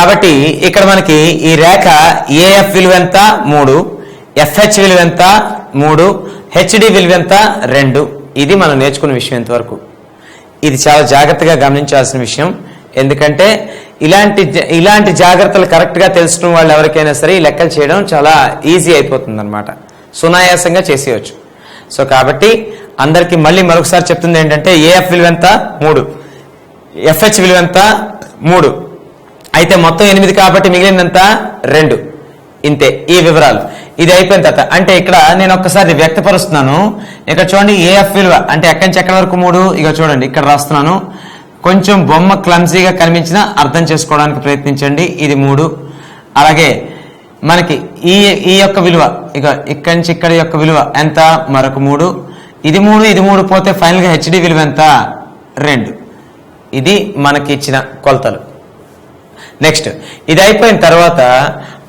కాబట్టి ఇక్కడ మనకి ఈ రేఖ ఏఎఫ్ విలువ ఎంత 3, ఎఫ్హెచ్ విలువ ఎంత 3, హెచ్డి విలువ ఎంత 2. ఇది మనం నేర్చుకున్న విషయం ఇంతవరకు. ఇది చాలా జాగ్రత్తగా గమనించాల్సిన విషయం. ఎందుకంటే ఇలాంటి జాగ్రత్తలు కరెక్ట్గా తెలుసుకున్న వాళ్ళు ఎవరికైనా సరే ఈ లెక్కలు చేయడం చాలా ఈజీ అయిపోతుంది అనమాట, సునాయాసంగా చేసేయచ్చు. సో కాబట్టి అందరికీ మళ్ళీ మరొకసారి చెప్తుంది ఏంటంటే ఏఎఫ్ విలువ ఎంత 3, ఎఫ్హెచ్ విలువ ఎంత 3, అయితే మొత్తం 8 కాబట్టి మిగిలినంత 2. ఇంతే ఈ వివరాలు. ఇది అయిపోయిన తర్వాత అంటే ఇక్కడ నేను ఒక్కసారి వ్యక్తపరుస్తున్నాను. ఇక్కడ చూడండి ఏఎఫ్ విలువ అంటే ఎక్కడి నుంచి ఎక్కడి వరకు 3, ఇక చూడండి ఇక్కడ రాస్తున్నాను. కొంచెం బొమ్మ క్లమ్సీగా కనిపించినా అర్థం చేసుకోవడానికి ప్రయత్నించండి. ఇది 3. అలాగే మనకి ఈ యొక్క విలువ ఇక ఇక్కడి నుంచి ఇక్కడ యొక్క విలువ ఎంత మరొక 3, ఇది 3, ఇది 3 పోతే ఫైనల్గా హెచ్డి విలువ ఎంత 2. ఇది మనకి ఇచ్చిన కొలతలు. నెక్స్ట్ ఇది అయిపోయిన తర్వాత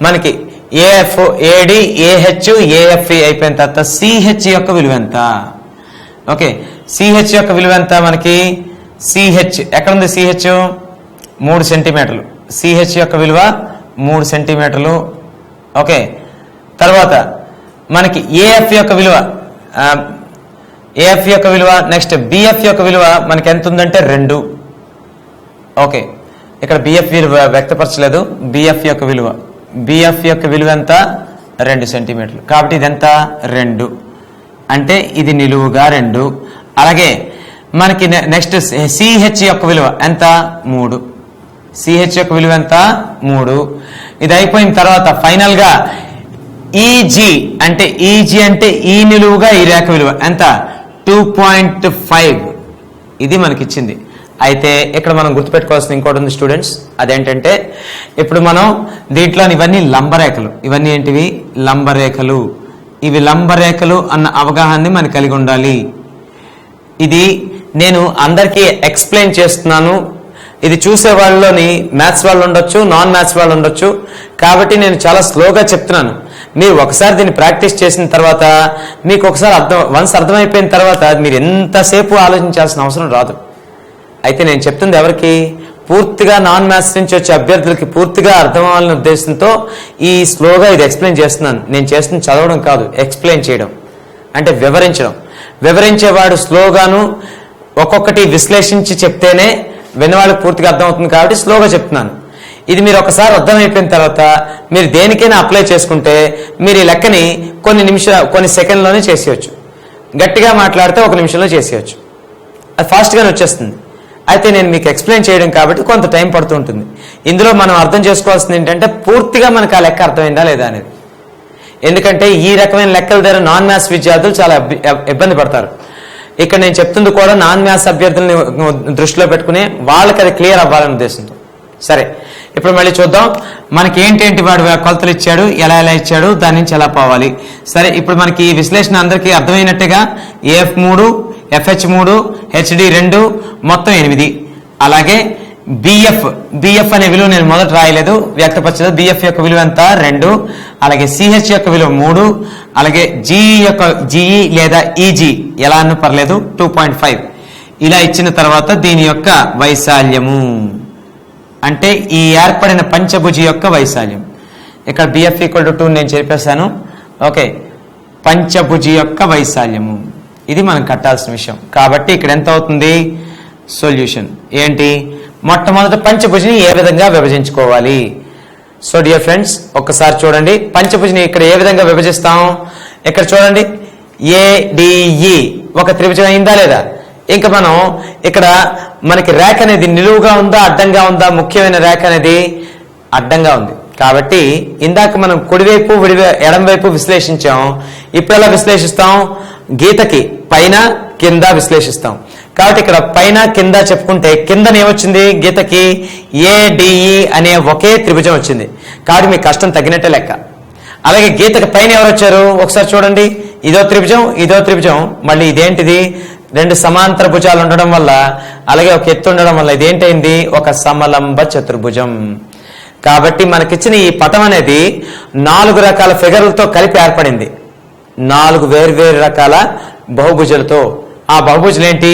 మనకి ఏఎఫ్, ఏడి, ఏహెచ్, ఏఎఫ్ఈ అయిపోయిన తర్వాత సిహెచ్ యొక్క విలువ ఎంత? ఓకే, సిహెచ్ యొక్క విలువ ఎంత? మనకి సిహెచ్ ఎక్కడుంది? సిహెచ్ 3 సెంటీమీటర్లు. సిహెచ్ యొక్క విలువ 3 సెంటీమీటర్లు. ఓకే, తర్వాత మనకి ఏఎఫ్ యొక్క విలువ నెక్స్ట్ బిఎఫ్ యొక్క విలువ మనకి ఎంత ఉందంటే 2. ఓకే, ఇక్కడ బిఎఫ్ విలువ వ్యక్తపరచలేదు. బిఎఫ్ యొక్క విలువ ఎంత 2 సెంటీమీటర్లు. కాబట్టి ఇది ఎంత 2 అంటే ఇది నిలువుగా 2. అలాగే మనకి నెక్స్ట్ సిహెచ్ యొక్క విలువ ఎంత 3. సిహెచ్ యొక్క విలువ ఎంత 3. ఇది అయిపోయిన తర్వాత ఫైనల్ గా ఈజీ అంటే ఈ నిలువుగా ఈ రేఖ విలువ ఎంత 2.5. ఇది మనకిచ్చింది. అయితే ఇక్కడ మనం గుర్తుపెట్టుకోవాల్సిన ఇంకోటి ఉంది స్టూడెంట్స్. అదేంటంటే ఇప్పుడు మనం దీంట్లో ఇవన్నీ లంబరేఖలు. ఇవన్నీ ఏంటివి? లంబరేఖలు. ఇవి లంబరేఖలు అన్న అవగాహనని మనకు కలిగి ఉండాలి. ఇది నేను అందరికీ ఎక్స్ప్లెయిన్ చేస్తున్నాను. ఇది చూసే వాళ్ళలోని మ్యాథ్స్ వాళ్ళు ఉండొచ్చు, నాన్ మ్యాథ్స్ వాళ్ళు ఉండొచ్చు. కాబట్టి నేను చాలా స్లోగా చెప్తున్నాను. మీరు ఒకసారి దీన్ని ప్రాక్టీస్ చేసిన తర్వాత మీకు ఒకసారి వన్స్ అర్థమైపోయిన తర్వాత మీరు ఎంతసేపు ఆలోచించాల్సిన అవసరం రాదు. అయితే నేను చెప్తుంది ఎవరికి? పూర్తిగా నాన్ మ్యాథ్స్ నుంచి వచ్చే అభ్యర్థులకి పూర్తిగా అర్థం అవ్వాలనే ఉద్దేశంతో ఈ స్లోగా ఇది ఎక్స్ప్లెయిన్ చేస్తున్నాను. నేను చేస్తుంది చదవడం కాదు, ఎక్స్ప్లెయిన్ చేయడం అంటే వివరించడం. వివరించేవాడు స్లోగాను ఒక్కొక్కటి విశ్లేషించి చెప్తేనే విన్నవాళ్ళకి పూర్తిగా అర్థమవుతుంది. కాబట్టి స్లోగా చెప్తున్నాను. ఇది మీరు ఒకసారి అర్థమైపోయిన తర్వాత మీరు దేనికైనా అప్లై చేసుకుంటే మీరు ఈ లెక్కని కొన్ని సెకండ్లోనే చేసేయచ్చు. గట్టిగా మాట్లాడితే 1 నిమిషంలో చేసేయచ్చు. అది ఫాస్ట్గానే వచ్చేస్తుంది. అయితే నేను మీకు ఎక్స్ప్లెయిన్ చేయడం కాబట్టి కొంత టైం పడుతూ ఉంటుంది. ఇందులో మనం అర్థం చేసుకోవాల్సింది ఏంటంటే పూర్తిగా మనకు ఆ లెక్క అర్థమైందా లేదా అనేది. ఎందుకంటే ఈ రకమైన లెక్కల ద్వారా నాన్ మ్యాథ్స్ విద్యార్థులు చాలా ఇబ్బంది పడతారు. ఇక్కడ నేను చెప్తుంది కూడా నాన్ మ్యాథ్స్ అభ్యర్థుల్ని దృష్టిలో పెట్టుకుని వాళ్ళకి అది క్లియర్ అవ్వాలనే ఉద్దేశంతో. సరే, ఇప్పుడు మళ్ళీ చూద్దాం మనకి ఏంటేంటి వాడు కొలతలు ఇచ్చాడు, ఎలా ఇచ్చాడు, దాని నుంచి ఎలా పోవాలి. సరే, ఇప్పుడు మనకి ఈ విశ్లేషణ అందరికీ అర్థమైనట్టుగా ఏఎఫ్ 3, ఎఫ్హెచ్ 3, హెచ్డి 2 మొత్తం 8. అలాగే బిఎఫ్ అనే విలువ నేను మొదట రాయలేదు, వ్యక్తపరచలేదు. బిఎఫ్ యొక్క విలువ ఎంత 2. అలాగే సిహెచ్ యొక్క విలువ 3. అలాగే జిఈ లేదా ఈజీ ఎలా అన్న పర్లేదు 2.5. ఇలా ఇచ్చిన తర్వాత దీని యొక్క వైశాల్యము అంటే ఈ ఏర్పడిన పంచభుజి యొక్క వైశాల్యం. ఇక్కడ బిఎఫ్ ఈక్వల్ టు 2 నేను చెప్పేశాను. ఓకే, పంచభుజి యొక్క వైశాల్యము ఇది మనం కట్టాల్సిన విషయం. కాబట్టి ఇక్కడ ఎంత అవుతుంది? సొల్యూషన్ ఏంటి? మొట్టమొదటి పంచభుజిని ఏ విధంగా విభజించుకోవాలి. సో డియర్ ఫ్రెండ్స్, ఒక్కసారి చూడండి పంచభుజిని ఇక్కడ ఏ విధంగా విభజిస్తాం. ఇక్కడ చూడండి ఏడిఈ ఒక త్రిభుజం అయిందా లేదా? ఇంకా మనం ఇక్కడ మనకి రేఖ అనేది నిలువుగా ఉందా అడ్డంగా ఉందా? ముఖ్యమైన రేఖ అనేది అడ్డంగా ఉంది. కాబట్టి ఇందాక మనం కుడివైపు ఎడంవైపు విశ్లేషించాం. ఇప్పుడు ఎలా విశ్లేషిస్తాం? గీతకి పైన కింద విశ్లేషిస్తాం. కాబట్టి ఇక్కడ పైన కింద చెప్పుకుంటే కిందన ఏమొచ్చింది? గీతకి ఏడిఈ అనే ఒకే త్రిభుజం వచ్చింది. కాబట్టి మీ కష్టం తగ్గినట్టే లెక్క. అలాగే గీతకి పైన ఎవరు వచ్చారు? ఒకసారి చూడండి, ఇదో త్రిభుజం, మళ్ళీ ఇదేంటిది? 2 సమాంతర భుజాలు ఉండడం వల్ల, అలాగే ఒక ఎత్తు ఉండడం వల్ల ఇదేంటైంది? ఒక సమలంబ చతుర్భుజం. కాబట్టి మనకిచ్చిన ఈ పటం అనేది 4 రకాల ఫిగర్లతో కలిపి ఏర్పడింది. 4 వేర్వేరు రకాల బహుభుజాలతో ఆ బహుభుజులు ఏంటి?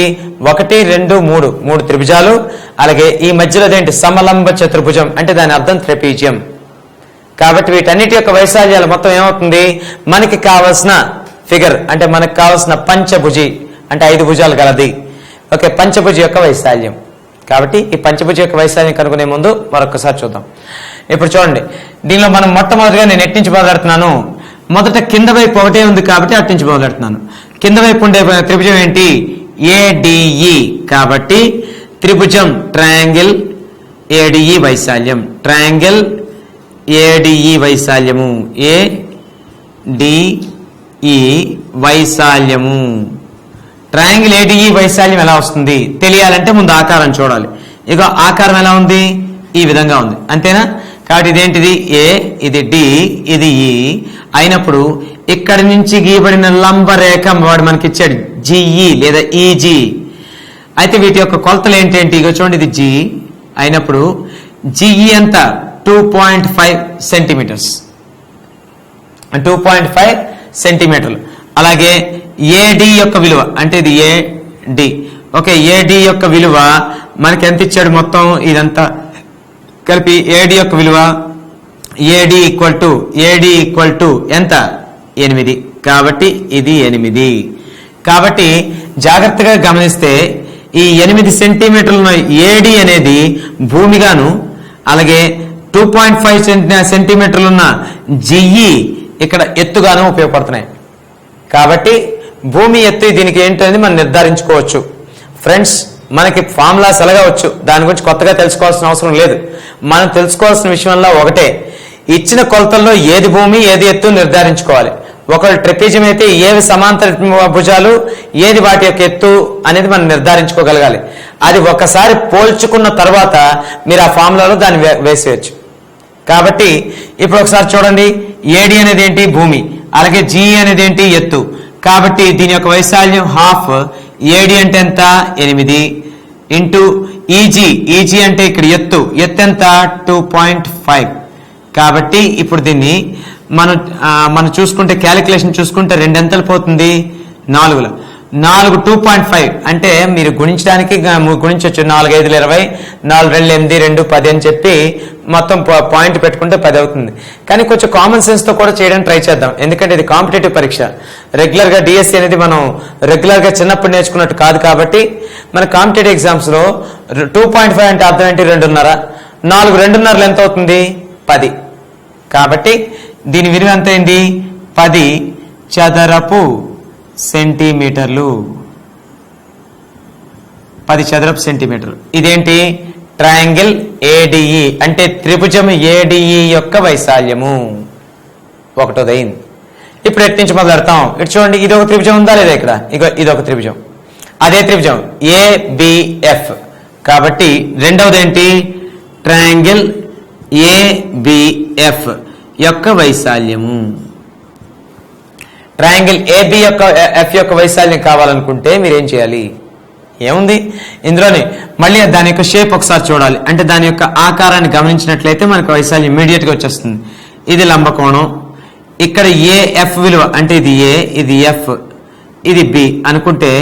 1, 2, 3 త్రిభుజాలు. అలాగే ఈ మధ్యలో ఏంటి? సమలంబ చతుర్భుజం, అంటే దాని అర్థం ట్రెపీజియం. కాబట్టి వీటన్నిటి యొక్క వైశాల్యాలు మొత్తం ఏమవుతుంది? మనకి కావలసిన ఫిగర్, అంటే మనకు కావాల్సిన పంచభుజి, అంటే 5 భుజాలు గలది. ఓకే, పంచభుజి యొక్క వైశాల్యం. కాబట్టి ఈ పంచభుజి యొక్క వైశాల్యం కనుక్కునే ముందు మరొకసారి చూద్దాం. ఇప్పుడు చూడండి, దీనిలో మనం మొట్టమొదటిగా నేను ఎట్టించి మొదలెడుతున్నాను? మొదట కింద వైపు ఒకటే ఉంది కాబట్టి అట్టించి మొదలెడుతున్నాను. కింద వైపు ఉండే త్రిభుజం ఏంటి? ఏడిఈ. కాబట్టి త్రిభుజం ట్రయాంగిల్ ఏడిఈ వైశాల్యం, ట్రయాంగిల్ ఏడిఈ వైశాల్యము, ఏడిఈ వైశాల్యము. ట్రయాంగిల్ ఏడిఈ వైశాల్యం ఎలా వస్తుంది తెలియాలంటే ముందు ఆకారం చూడాలి. ఇక ఆకారం ఎలా ఉంది? ఈ విధంగా ఉంది, అంతేనా? కాబట్టి ఇదేంటిది? ఏ, ఇది డి, ఇది ఈ అయినప్పుడు ఇక్కడి నుంచి గీయబడిన లంబరేఖ వాడు మనకి ఇచ్చాడు జిఈ లేదా ఈజీ. అయితే వీటి యొక్క కొలతలు ఏంటంటే ఇక చూడండి, ఇది జి అయినప్పుడు జిఈ ఎంత? 2.5 సెంటీమీటర్స్, 2.5 సెంటీమీటర్లు. అలాగే ఏడి యొక్క విలువ, అంటే ఇది ఏడి. ఓకే, ఏడి యొక్క విలువ మనకి ఎంత ఇచ్చాడు? మొత్తం ఇదంతా కలిపి ఏడి యొక్క విలువ ఏడి ఈక్వల్ టు ఎంత? 8. కాబట్టి ఇది 8. కాబట్టి జాగ్రత్తగా గమనిస్తే ఈ 8 సెంటీమీటర్ల ఏడి అనేది భూమిగాను, అలాగే 2.5 సెంటీమీటర్లున్న జిఈ ఇక్కడ ఎత్తుగాను ఉపయోగపడుతున్నాయి. కాబట్టి భూమి ఎత్తు దీనికి ఏంటనేది మనం నిర్ధారించుకోవచ్చు. ఫ్రెండ్స్, మనకి ఫార్ములాస్ ఎలాగవచ్చు, దాని గురించి కొత్తగా తెలుసుకోవాల్సిన అవసరం లేదు. మనం తెలుసుకోవాల్సిన విషయంలో ఒకటే, ఇచ్చిన కొలతల్లో ఏది భూమి ఏది ఎత్తు నిర్ధారించుకోవాలి. ఒకవేళ ట్రెపీజియం అయితే ఏవి సమాంతర భుజాలు, ఏది వాటి యొక్క ఎత్తు అనేది మనం నిర్ధారించుకోగలగాలి. అది ఒకసారి పోల్చుకున్న తర్వాత మీరు ఆ ఫార్ములాలో దాన్ని వేసేయచ్చు. కాబట్టి ఇప్పుడు ఒకసారి చూడండి, ఏడి అనేది ఏంటి? భూమి. అలాగే జిఈ అనేది ఏంటి? ఎత్తు. కాబట్టి దీని యొక్క వైశాల్యం హాఫ్. ఏడి అంటే ఎంత? 8 ఇంటూ ఈజీ అంటే ఇక్కడ ఎత్తు ఎంత? 2.5. కాబట్టి ఇప్పుడు దీన్ని మనం చూసుకుంటే క్యాలిక్యులేషన్ చూసుకుంటే 2 ఎంతలు పోతుంది? 4. 2.5 అంటే మీరు గుణించడానికి గుణించవచ్చు. 4, 5, 20, 4, 2, 8, 2, 10 అని చెప్పి మొత్తం పాయింట్ పెట్టుకుంటే 10 అవుతుంది. కానీ కొంచెం కామన్ సెన్స్ తో కూడా చేయడానికి ట్రై చేద్దాం, ఎందుకంటే ఇది కాంపిటేటివ్ పరీక్ష. రెగ్యులర్ గా డిఎస్సి అనేది మనం రెగ్యులర్ గా చిన్నప్పుడు నేర్చుకున్నట్టు కాదు. కాబట్టి మన కాంపిటేటివ్ ఎగ్జామ్స్ లో 2.5 అంటే అర్థం ఏంటి? 2.5. 4 2.5 ఎంత అవుతుంది? 10. కాబట్టి దీని విలువ ఎంత అయింది? 10 చదరపు సెంటీమీటర్లు. 10 చదరపు సెంటీమీటర్లు. ఇదేంటి? ట్రయాంగిల్ ఏడిఈ, అంటే త్రిభుజం ఏడిఈ యొక్క వైశాల్యము. ఒకటోది అయింది. ఇప్పుడు ఎటు నుంచి మొదలెడతాం? ఇటు చూడండి, ఇది ఒక త్రిభుజం ఉందా లేదా? ఇక్కడ ఇది ఒక త్రిభుజం, అదే త్రిభుజం ఏబిఎఫ్. కాబట్టి రెండవది ఏంటి? ట్రయాంగిల్ ఏబిఎఫ్ యొక్క వైశాల్యము. ట్రయాంగిల్ ఏబి యొక్క ఎఫ్ యొక్క వైశాల్యం కావాలనుకుంటే మీరేం చేయాలి? ఏముంది ఇందులోనే, మళ్ళీ దాని యొక్క షేప్ ఒకసారి చూడాలి. అంటే దాని యొక్క ఆకారాన్ని గమనించినట్లయితే మనకు వైశాల్యం ఇమీడియట్ గా వచ్చేస్తుంది. ఇది లంబకోణం, ఇక్కడ ఏఎఫ్ విలువ, అంటే ఇది ఏ, ఇది ఎఫ్, ఇది బి అనుకుంటే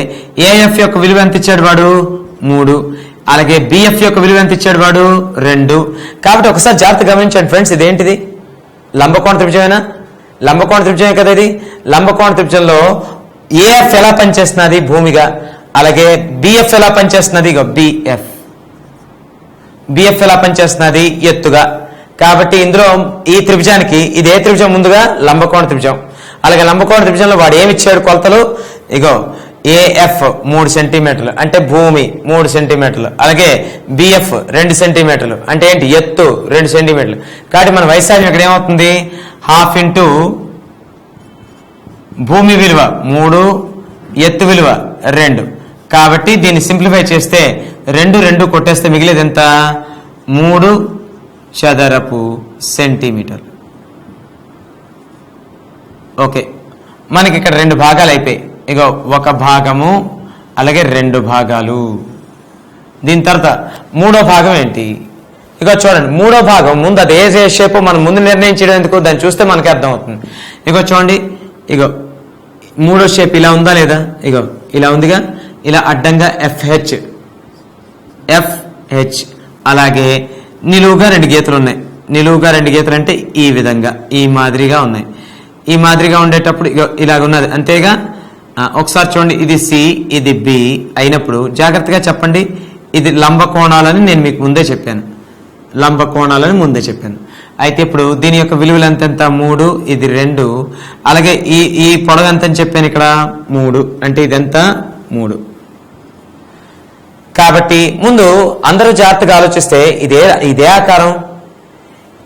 ఏఎఫ్ యొక్క విలువ ఎంత ఇచ్చాడు వాడు? 3. అలాగే బిఎఫ్ యొక్క విలువ ఎంత ఇచ్చాడు వాడు? 2. కాబట్టి ఒకసారి జాగ్రత్త గమనించండి ఫ్రెండ్స్, ఇదేంటిది? లంబకోణ త్రిభుజమేనా? లంబకోణ త్రిభుజమే కదా ఇది. లంబకోణ త్రిభుజంలో ఏఎఫ్ ఎలా పనిచేస్తున్నది? భూమిగా. అలాగే బిఎఫ్ ఎలా పనిచేస్తున్నది? బిఎఫ్ ఎలా పనిచేస్తున్నది? ఎత్తుగా. కాబట్టి ఇందులో ఈ త్రిభుజానికి ఇది ఏ త్రిభుజం? ముందుగా లంబకోణ త్రిభుజం. అలాగే లంబకోణ త్రిభుజంలో వాడు ఏమి ఇచ్చాడు కొలతలు? ఏఎఫ్ 3 సెంటీమీటర్లు, అంటే భూమి 3 సెంటీమీటర్లు. అలాగే బిఎఫ్ 2 సెంటీమీటర్లు, అంటే ఏంటి? ఎత్తు 2 సెంటీమీటర్లు. కాబట్టి మన వైశాల్యం ఇక్కడ ఏమవుతుంది? హాఫ్ ఇంటూ భూమి విలువ 3, ఎత్తు విలువ 2. కాబట్టి దీన్ని సింప్లిఫై చేస్తే 2 కొట్టేస్తే మిగిలేదు ఎంత? 3 చదరపు సెంటీమీటర్లు. ఓకే, మనకి ఇక్కడ 2 భాగాలు అయిపోయి. ఒక భాగము అలాగే 2 భాగాలు. దీని తర్వాత మూడో భాగం ఏంటి? చూడండి, మూడో భాగం ముందు అది ఏ షేప్ మనం ముందు నిర్ణయించడం ఎందుకు? దాన్ని చూస్తే మనకి అర్థం అవుతుంది. చూడండి, మూడో షేప్ ఇలా ఉందా లేదా, ఇగో ఇలా ఉందిగా, ఇలా అడ్డంగా FH, అలాగే నిలువుగా 2 గీతలు ఉన్నాయి. నిలువుగా 2 గీతలు అంటే ఈ విధంగా ఈ మాదిరిగా ఉన్నాయి. ఈ మాదిరిగా ఉండేటప్పుడు ఇలాగ ఉన్నది అంతేగా. ఒకసారి చూడండి, ఇది C, ఇది B అయినప్పుడు జాగ్రత్తగా చెప్పండి, ఇది లంబ కోణాలని నేను మీకు ముందే చెప్పాను, లంబ కోణాలని ముందే చెప్పాను. అయితే ఇప్పుడు దీని యొక్క విలువలు ఎంత 3, ఇది 2, అలాగే ఈ పొడవు ఎంత అని చెప్పాను ఇక్కడ 3, అంటే ఇదెంత 3. కాబట్టి ముందు అందరూ జాగ్రత్తగా ఆలోచిస్తే ఇదే ఆకారం.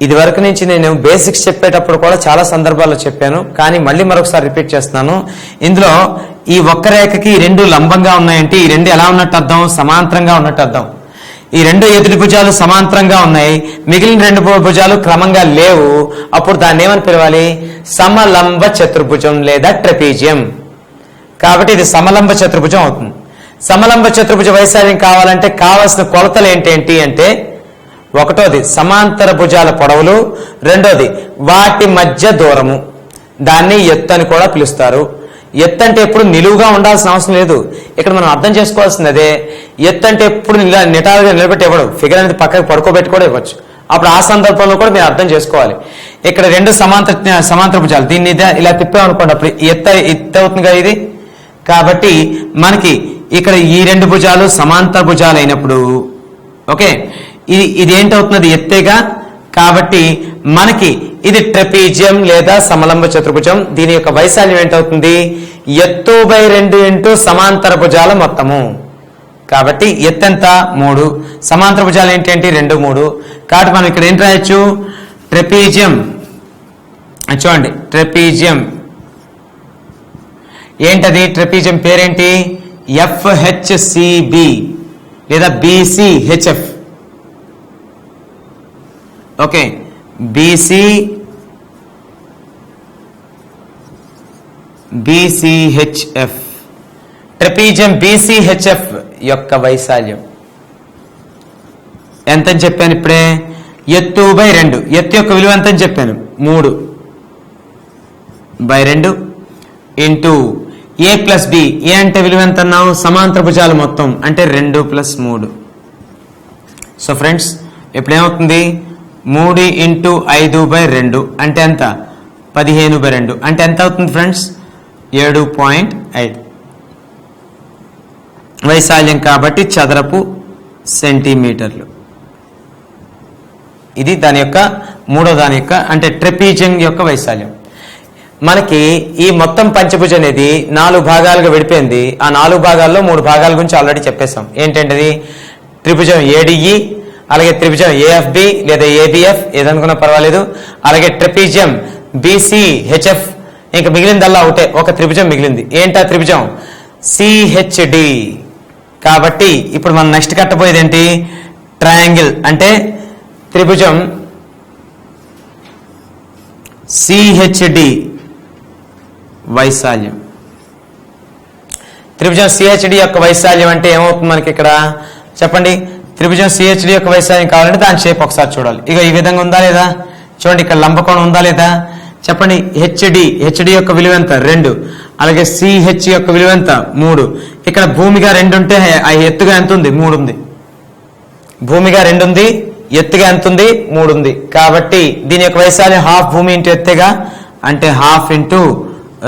ఇది వరకు నుంచి నేను బేసిక్స్ చెప్పేటప్పుడు కూడా చాలా సందర్భాల్లో చెప్పాను, కానీ మళ్ళీ మరొకసారి రిపీట్ చేస్తున్నాను. ఇందులో ఈ ఒక్క రేఖకి ఈ 2 లంబంగా ఉన్నాయంటే ఈ 2 ఎలా ఉన్నట్టు అర్థం, సమాంతరంగా ఉన్నట్టు అర్థం. ఈ 2 ఎదుటి భుజాలు సమాంతరంగా ఉన్నాయి, మిగిలిన 2 భుజాలు క్రమంగా లేవు. అప్పుడు దాన్ని ఏమని పిలవాలి, సమలంబ చతుర్భుజం లేదా ట్రెపీజియం. కాబట్టి ఇది సమలంబ చతుర్భుజం అవుతుంది. సమలంబ చతుర్భుజ వైశాల్యం కావాలంటే కావలసిన కొలతలు ఏంటి అంటే, ఒకటోది సమాంతర భుజాల పొడవులు, రెండోది వాటి మధ్య దూరము, దాన్ని ఎత్తు అని కూడా పిలుస్తారు. ఎత్తు అంటే ఎప్పుడు నిలువుగా ఉండాల్సిన అవసరం లేదు. ఇక్కడ మనం అర్థం చేసుకోవాల్సింది అదే. ఎత్తు అంటే ఎప్పుడు నిటారుగా నిలబెట్టి ఇవ్వడు, ఫిగర్ అనేది పక్కకి పడుకోబెట్టి కూడా ఇవ్వచ్చు. అప్పుడు ఆ సందర్భంలో కూడా మీరు అర్థం చేసుకోవాలి. ఇక్కడ 2 సమాంతర భుజాలు, దీన్ని ఇలా తిప్పామనుకోండి, అప్పుడు ఎత్తు అవుతుంది కదా ఇది. కాబట్టి మనకి ఇక్కడ ఈ 2 భుజాలు సమాంతర భుజాలు అయినప్పుడు ఓకే, ఇది ఏంటవుతున్నది, ఎత్తేగా. కాబట్టి మనకి ఇది ట్రెపీజియం లేదా సమలంబ చతుర్భుజం. దీని యొక్క వైశాల్యం ఏంటవుతుంది, ఎత్తు/2 ఇంటూ సమాంతర భుజాల మొత్తము. కాబట్టి ఎత్తు ఎంత 3, సమాంతర భుజాలు ఏంటి 2, 3. కాబట్టి మనం ఇక్కడ ఏం రాయొచ్చు, ట్రెపీజియం. చూడండి, ట్రెపీజియం ఏంటది, ట్రెపీజియం పేరేంటి, FHCB లేదా BCHF. Okay, BCHF, trapezium BCHF యొక్క వైశాల్యం ఎంతని చెప్పాను ఇప్పుడే, ఎత్తు/2. ఎత్తు యొక్క విలువ ఎంతని చెప్పాను, 3/2 ఇంటూ A+B. ఏ అంటే విలువ ఎంత అన్నావు, సమాంతర భుజాలు మొత్తం అంటే 2 + 3. సో ఫ్రెండ్స్ ఇప్పుడు ఏమవుతుంది, 3 × 5/2 అంటే ఎంత, 15/2 అంటే ఎంత అవుతుంది ఫ్రెండ్స్, 7.5 వైశాల్యం. కాబట్టి చదరపు సెంటీమీటర్లు. ఇది దాని యొక్క దాని యొక్క అంటే ట్రెపీజియం యొక్క వైశాల్యం. మనకి ఈ మొత్తం పంచభుజం అనేది 4 భాగాలుగా విడిపోయింది. ఆ 4 భాగాల్లో 3 భాగాల గురించి ఆల్రెడీ చెప్పేశాం. ఏంటంటే త్రిభుజం ADE, అలాగే త్రిభుజం AFB లేదా ABF ఏదనుకున్నా పర్వాలేదు, అలాగే ట్రెపీజియం BCHF. ఇంకా మిగిలిందల్లా ఒక త్రిభుజం మిగిలింది. ఏంటా త్రిభుజం, CHD. కాబట్టి ఇప్పుడు మనం నెక్స్ట్ కట్టబోయేది ఏంటి, ట్రయాంగిల్ అంటే త్రిభుజం CHD వైశాల్యం. త్రిభుజం CHD యొక్క వైశాల్యం అంటే ఏమవుతుంది మనకి ఇక్కడ చెప్పండి. త్రిభుజం CHD యొక్క వైశాల్యం కావాలంటే దాని షేప్ ఒకసారి చూడాలి. ఇక ఈ విధంగా ఉందా లేదా చూడండి, ఇక్కడ లంబకోణం ఉందా లేదా చెప్పండి. హెచ్డి యొక్క విలువ ఎంత 2, అలాగే CH యొక్క విలువ ఎంత 3. ఇక్కడ భూమిగా 2 ఉంటే ఎత్తుగా ఎంత ఉంది, 3 ఉంది. భూమిగా 2 ఉంది, ఎత్తుగా ఎంత ఉంది, 3 ఉంది. కాబట్టి దీని యొక్క వైశాల్యం ½ భూమి ఇంటూ ఎత్తుగా అంటే ½ ఇంటూ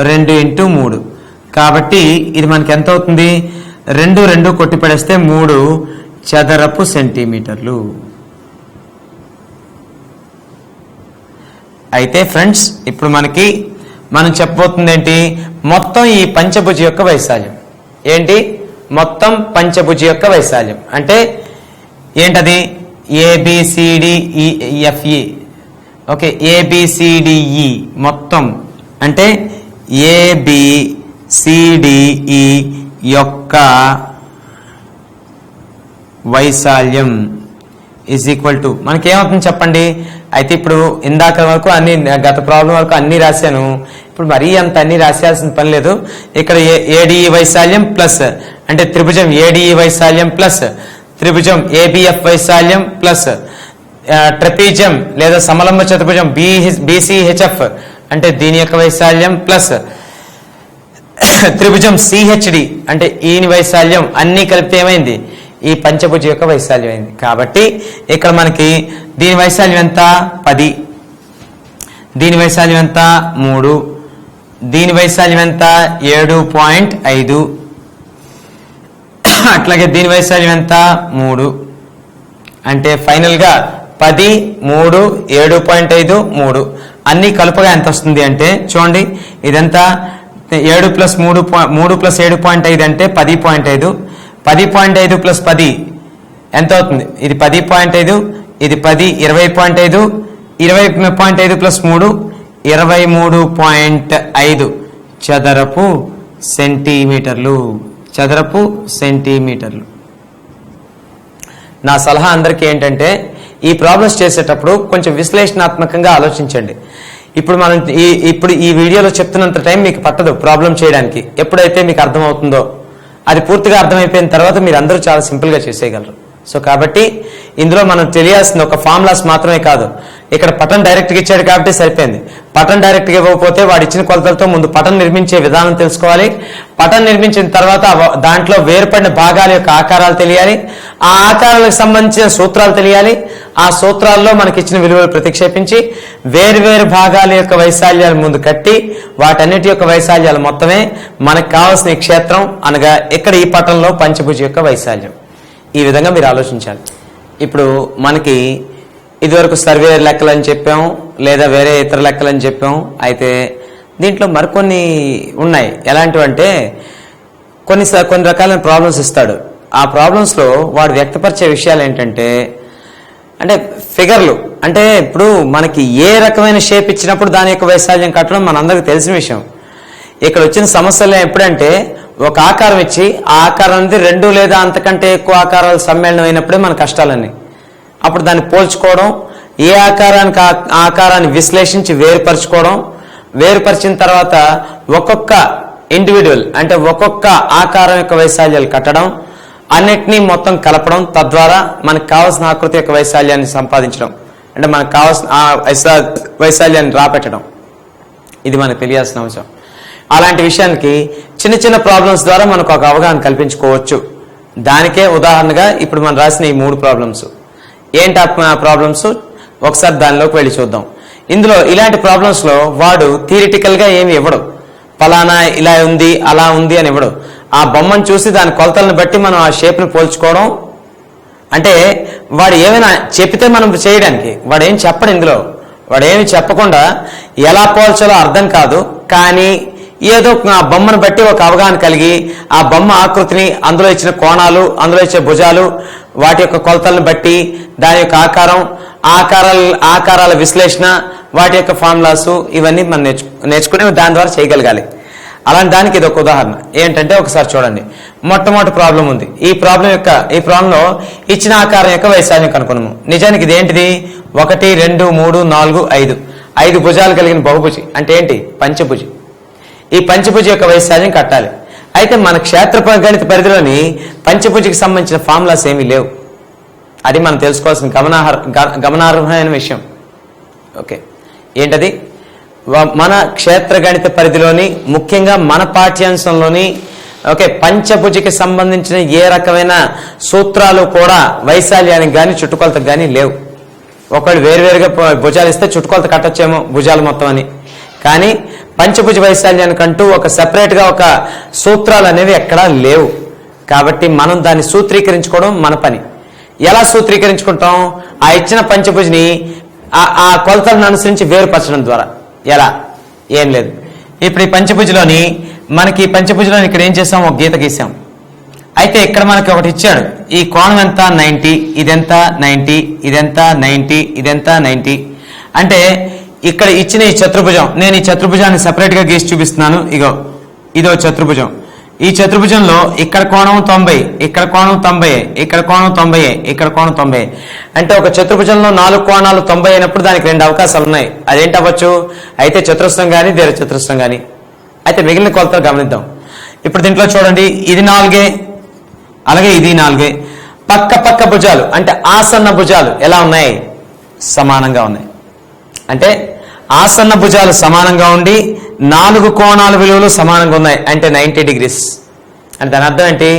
2 ఇంటూ 3. కాబట్టి ఇది మనకి ఎంత అవుతుంది, 2 కొట్టి పడేస్తే 3 చదరపు సెంటీమీటర్లు. అయితే ఫ్రెండ్స్ ఇప్పుడు మనం చెప్పబోతుంది ఏంటి, మొత్తం ఈ పంచభుజ యొక్క వైశాల్యం ఏంటి, మొత్తం పంచభుజ యొక్క వైశాల్యం అంటే ఏంటది, ABCDEFE. ఓకే, ABCDE మొత్తం అంటే ABCDE యొక్క వైశాల్యం ఈజ్ ఈక్వల్ టు మనకేమవుతుంది చెప్పండి. అయితే ఇప్పుడు ఇందాక వరకు గత ప్రాబ్లం వరకు అన్ని రాశాను. ఇప్పుడు మరీ అంత అన్ని రాసేయాల్సిన పని లేదు. ఇక్కడ ADE వైశాల్యం ప్లస్ అంటే త్రిభుజం ADE వైశాల్యం ప్లస్ త్రిభుజం ABF వైశాల్యం ప్లస్ ట్రెపీజియం లేదా సమలంబ చతుర్భుజం BCHF అంటే దీని యొక్క వైశాల్యం ప్లస్ త్రిభుజం సిహెచ్డి అంటే ఈని వైశాల్యం అన్ని కలిపితే ఏమైంది, ఈ పంచభుజం యొక్క వైశాల్యం అయింది. కాబట్టి ఇక్కడ మనకి దీని వైశాల్యం ఎంత 10, దీని వైశాల్యం ఎంత 3, దీని వైశాల్యం ఎంత 7.5, అట్లాగే దీని వైశాల్యం ఎంత 3. అంటే ఫైనల్ గా 10, 3, 7.5, 3 అన్ని కలుపుగా ఎంత వస్తుంది అంటే చూడండి, ఇదంతా 7 + 3 3 + 7.5 అంటే 10.5, 10.5 + 10 ఎంత అవుతుంది, ఇది 10.5, ఇది 10, 20.5, 20.5 + 3 23.5 చదరపు సెంటీమీటర్లు. చదరపు సెంటీమీటర్లు. నా సలహా అందరికీ ఏంటంటే ఈ ప్రాబ్లమ్స్ చేసేటప్పుడు కొంచెం విశ్లేషణాత్మకంగా ఆలోచించండి. ఇప్పుడు ఈ వీడియోలో చెప్తున్నంత టైం మీకు పట్టదు ప్రాబ్లం చేయడానికి. ఎప్పుడైతే మీకు అర్థమవుతుందో, అది పూర్తిగా అర్థమైపోయిన తర్వాత మీరు అందరూ చాలా సింపుల్గా చేసేయగలరు. సో కాబట్టి ఇందులో మనం తెలియాల్సింది ఒక ఫార్ములాస్ మాత్రమే కాదు. ఇక్కడ పటం డైరెక్ట్గా ఇచ్చాడు కాబట్టి సరిపోయింది. పటం డైరెక్ట్గా ఇవ్వకపోతే వాడు ఇచ్చిన కొలతలతో ముందు పటం నిర్మించే విధానం తెలుసుకోవాలి. పటం నిర్మించిన తర్వాత దాంట్లో వేరుపడిన భాగాల యొక్క ఆకారాలు తెలియాలి. ఆ ఆకారాలకు సంబంధించిన సూత్రాలు తెలియాలి. ఆ సూత్రాల్లో మనకి ఇచ్చిన విలువలు ప్రతిక్షేపించి వేరు భాగాల యొక్క వైశాల్యాలు ముందు కట్టి వాటన్నిటి యొక్క వైశాల్యాలు మొత్తమే మనకు కావాల్సిన ఈ క్షేత్రం అనగా ఇక్కడ ఈ పటంలో పంచభుజ యొక్క వైశాల్యం. ఈ విధంగా మీరు ఆలోచించాలి. ఇప్పుడు మనకి ఇదివరకు సర్వేయర్ లెక్కలని చెప్పాము, లేదా వేరే ఇతర లెక్కలని చెప్పాము. అయితే దీంట్లో మరికొన్ని ఉన్నాయి. ఎలాంటివంటే కొన్ని రకాలైన ప్రాబ్లమ్స్ ఇస్తాడు. ఆ ప్రాబ్లమ్స్లో వాడు వ్యక్తపరిచే విషయాలు ఏంటంటే అంటే ఫిగర్లు. అంటే ఇప్పుడు మనకి ఏ రకమైన షేప్ ఇచ్చినప్పుడు దాని యొక్క వైశాల్యం కట్టడం మనందరికీ తెలిసిన విషయం. ఇక్కడ వచ్చిన సమస్యలు ఎప్పుడంటే ఒక ఆకారం ఇచ్చి ఆ ఆకారానికి 2 లేదా అంతకంటే ఎక్కువ ఆకారాలు సమ్మేళనం అయినప్పుడే మన కష్టాలన్నీ. అప్పుడు దాన్ని పోల్చుకోవడం, ఏ ఆకారానికి ఆకారాన్ని విశ్లేషించి వేరుపరచుకోవడం, వేరుపరిచిన తర్వాత ఒక్కొక్క ఇండివిజువల్ అంటే ఒక్కొక్క ఆకారం యొక్క వైశాల్యాలు కట్టడం, అన్నిటినీ మొత్తం కలపడం, తద్వారా మనకు కావాల్సిన ఆకృతి యొక్క వైశాల్యాన్ని సంపాదించడం, అంటే మనకు కావాల్సిన ఆ వైశాల్యాన్ని రాపెట్టడం. ఇది మనకు తెలియాల్సిన అంశం. అలాంటి విషయానికి చిన్న ప్రాబ్లమ్స్ ద్వారా మనకు ఒక అవగాహన కల్పించుకోవచ్చు. దానికే ఉదాహరణగా ఇప్పుడు మనం రాసిన ఈ 3 ప్రాబ్లమ్స్. ఏంటి ఆ ప్రాబ్లమ్స్, ఒకసారి దానిలోకి వెళ్ళి చూద్దాం. ఇందులో ఇలాంటి ప్రాబ్లమ్స్లో వాడు థియరిటికల్ గా ఏమి ఇవ్వడు. ఫలానా ఇలా ఉంది అలా ఉంది అని ఇవ్వడు. ఆ బొమ్మను చూసి దాని కొలతలను బట్టి మనం ఆ షేప్ని పోల్చుకోవడం. అంటే వాడు ఏమైనా చెప్తే మనం చేయడానికి వాడు ఏం చెప్పడు. ఇందులో వాడు ఏమి చెప్పకుండా ఎలా పోల్చాలో అర్థం కాదు, కానీ ఏదో ఆ బొమ్మను బట్టి ఒక అవగాహన కలిగి ఆ బొమ్మ ఆకృతిని, అందులో ఇచ్చిన కోణాలు, అందులో ఇచ్చే భుజాలు, వాటి యొక్క కొలతలను బట్టి దాని యొక్క ఆకారాల విశ్లేషణ, వాటి యొక్క ఫార్ములాసు, ఇవన్నీ మనం నేర్చుకుని దాని ద్వారా చేయగలగాలి. అలాంటి దానికి ఇది ఒక ఉదాహరణ. ఏంటంటే ఒకసారి చూడండి, మొట్టమొదటి ప్రాబ్లం ఉంది. ఈ ప్రాబ్లంలో ఇచ్చిన ఆకారం యొక్క వైశాల్యం కనుక్కున్నాము. నిజానికి ఇది ఏంటిది, 1, 2, 3, 4, 5 భుజాలు కలిగిన బహుభుజి. అంటే ఏంటి, పంచభుజి. ఈ పంచభుజి యొక్క వైశాల్యం కట్టాలి. అయితే మన క్షేత్ర గణిత పరిధిలోని పంచభుజికి సంబంధించిన ఫార్ములాస్ ఏమీ లేవు. అది మనం తెలుసుకోవాల్సిన గమనార్హమైన విషయం. ఓకే, ఏంటది, మన క్షేత్ర గణిత పరిధిలోని ముఖ్యంగా మన పాఠ్యాంశంలోని పంచభుజికి సంబంధించిన ఏ రకమైన సూత్రాలు కూడా వైశాల్యానికి కానీ చుట్టుకొలతకు కానీ లేవు. ఒకళ్ళు వేరువేరుగా భుజాలు ఇస్తే చుట్టుకొలత కట్టొచ్చేమో భుజాలు మొత్తం అని, కానీ పంచభుజ వైశాల్యానికంటూ ఒక సెపరేట్ గా ఒక సూత్రాలు అనేవి ఎక్కడా లేవు. కాబట్టి మనం దాన్ని సూత్రీకరించుకోవడం మన పని. ఎలా సూత్రీకరించుకుంటాం, ఆ ఇచ్చిన పంచభుజిని ఆ కొలతలను అనుసరించి వేరుపరచడం ద్వారా. ఎలా, ఏం లేదు. ఇప్పుడు ఈ పంచభుజిలోని ఇక్కడ ఏం చేసాం, ఒక గీత గీసాం. అయితే ఇక్కడ మనకి ఒకటి ఇచ్చాడు, ఈ కోణం ఎంత 90, ఇదెంత 90, ఇదెంత 90, ఇదెంత 90. అంటే ఇక్కడ ఇచ్చిన ఈ చతుర్భుజం, నేను ఈ చతుర్భుజాన్ని సెపరేట్ గా గీసి చూపిస్తున్నాను. ఇదో చతుర్భుజం. ఈ చతుర్భుజంలో ఇక్కడ కోణం 90, ఇక్కడ కోణం 90, ఇక్కడ కోణం 90, ఇక్కడ కోణం 90. అంటే ఒక చతుర్భుజంలో 4 కోణాలు 90 అయినప్పుడు దానికి 2 అవకాశాలు ఉన్నాయి. అదేంటి అవ్వచ్చు, అయితే చతురస్రం కానీ దీర్ఘ చతురస్రం కానీ. అయితే మిగిలిన కొలతలు గమనిద్దాం. ఇప్పుడు దీంట్లో చూడండి, ఇది 4, అలాగే ఇది 4. పక్క భుజాలు అంటే ఆసన్న భుజాలు ఎలా ఉన్నాయి, సమానంగా ఉన్నాయి. అంటే ఆసన్న భుజాలు సమానంగా ఉండి 4 కోణాల విలువలు సమానంగా ఉన్నాయి అంటే 90 degrees. అంటే దాని అర్థం ఏంటి?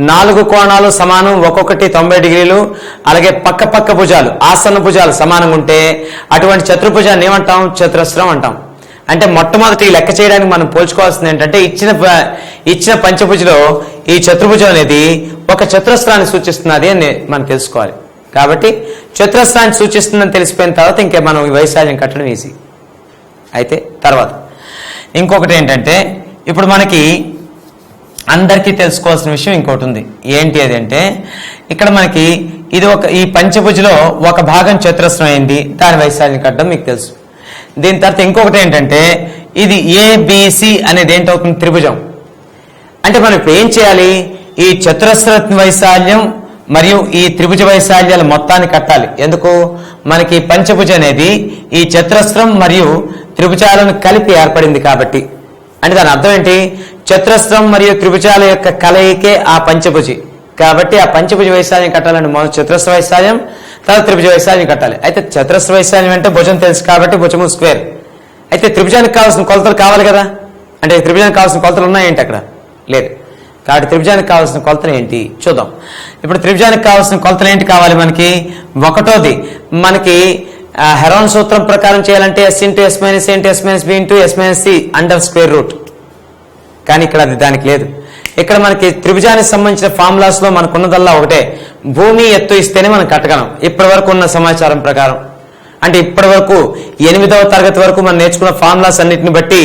4 కోణాలు సమానం, ఒక్కొక్కటి 90 degrees. అలాగే పక్క భుజాలు, ఆసన్న భుజాలు సమానంగా ఉంటే అటువంటి చతుర్భుజాన్ని ఏమంటాం? చతురస్రం అంటాం. అంటే మొట్టమొదటి లెక్క చేయడానికి మనం పోల్చుకోవాల్సింది ఏంటంటే ఇచ్చిన పంచభుజలో ఈ చతుర్భుజం అనేది ఒక చతురస్రాన్ని సూచిస్తున్నది అని మనం తెలుసుకోవాలి. కాబట్టి చతురస్రాన్ని సూచిస్తుందని తెలిసిపోయిన తర్వాత ఇంకా మనం ఈ వైశాల్యం కట్టడం ఈజీ. అయితే తర్వాత ఇంకొకటి ఏంటంటే ఇప్పుడు మనకి అందరికీ తెలుసుకోవాల్సిన విషయం ఇంకోటి ఉంది. ఏంటి అదంటే ఇక్కడ మనకి ఈ పంచభుజలో ఒక భాగం చతురస్రం అయింది, దాని వైశాల్యం కట్టడం మీకు తెలుసు. దీని తర్వాత ఇంకొకటి ఏంటంటే ఇది ఏబిసి అనేది ఏంటవుతుంది? త్రిభుజం. అంటే మనం ఇప్పుడు ఏం చేయాలి? ఈ చతురస్ర వైశాల్యం మరియు ఈ త్రిభుజ వైశాల్యాలు మొత్తాన్ని కట్టాలి. ఎందుకు? మనకి పంచభుజ అనేది ఈ చతురస్రం మరియు త్రిభుజాలను కలిపి ఏర్పడింది కాబట్టి. అంటే దాని అర్థం ఏంటి? చతురస్రం మరియు త్రిభుజాల యొక్క కలయికే ఆ పంచభుజి. కాబట్టి ఆ పంచభుజ వైశాల్యం కట్టాలంటే మొదటి చతురస్ర వైశాల్యం, తర్వాత త్రిభుజ వైశాల్యం కట్టాలి. అయితే చతురస్ర వైశాల్యం అంటే భుజం తెలుసు కాబట్టి భుజము స్క్వేర్. అయితే త్రిభుజానికి కావాల్సిన కొలతలు కావాలి కదా. అంటే త్రిభుజానికి కావాల్సిన కొలతలు ఉన్నాయేంటి? అక్కడ లేదు. కాబట్టి త్రిభుజానికి కావాల్సిన కొలతలు ఏంటి చూద్దాం. ఇప్పుడు త్రిభుజానికి కావాల్సిన కొలతలు ఏంటి కావాలి మనకి? ఒకటోది మనకి హెరాన్ సూత్రం ప్రకారం చేయాలంటే s × s - a × s - b × s - c under square root. కానీ ఇక్కడ అది దానికి లేదు. ఇక్కడ మనకి త్రిభుజానికి సంబంధించిన ఫార్ములాస్ లో మనకున్నదల్లా ఒకటే, భూమి ఎత్తు ఇస్తేనే మనం కట్టగలం ఇప్పటి వరకు ఉన్న సమాచారం ప్రకారం. అంటే ఇప్పటి వరకు 8వ తరగతి వరకు మనం నేర్చుకున్న ఫార్ములాస్ అన్నిటిని బట్టి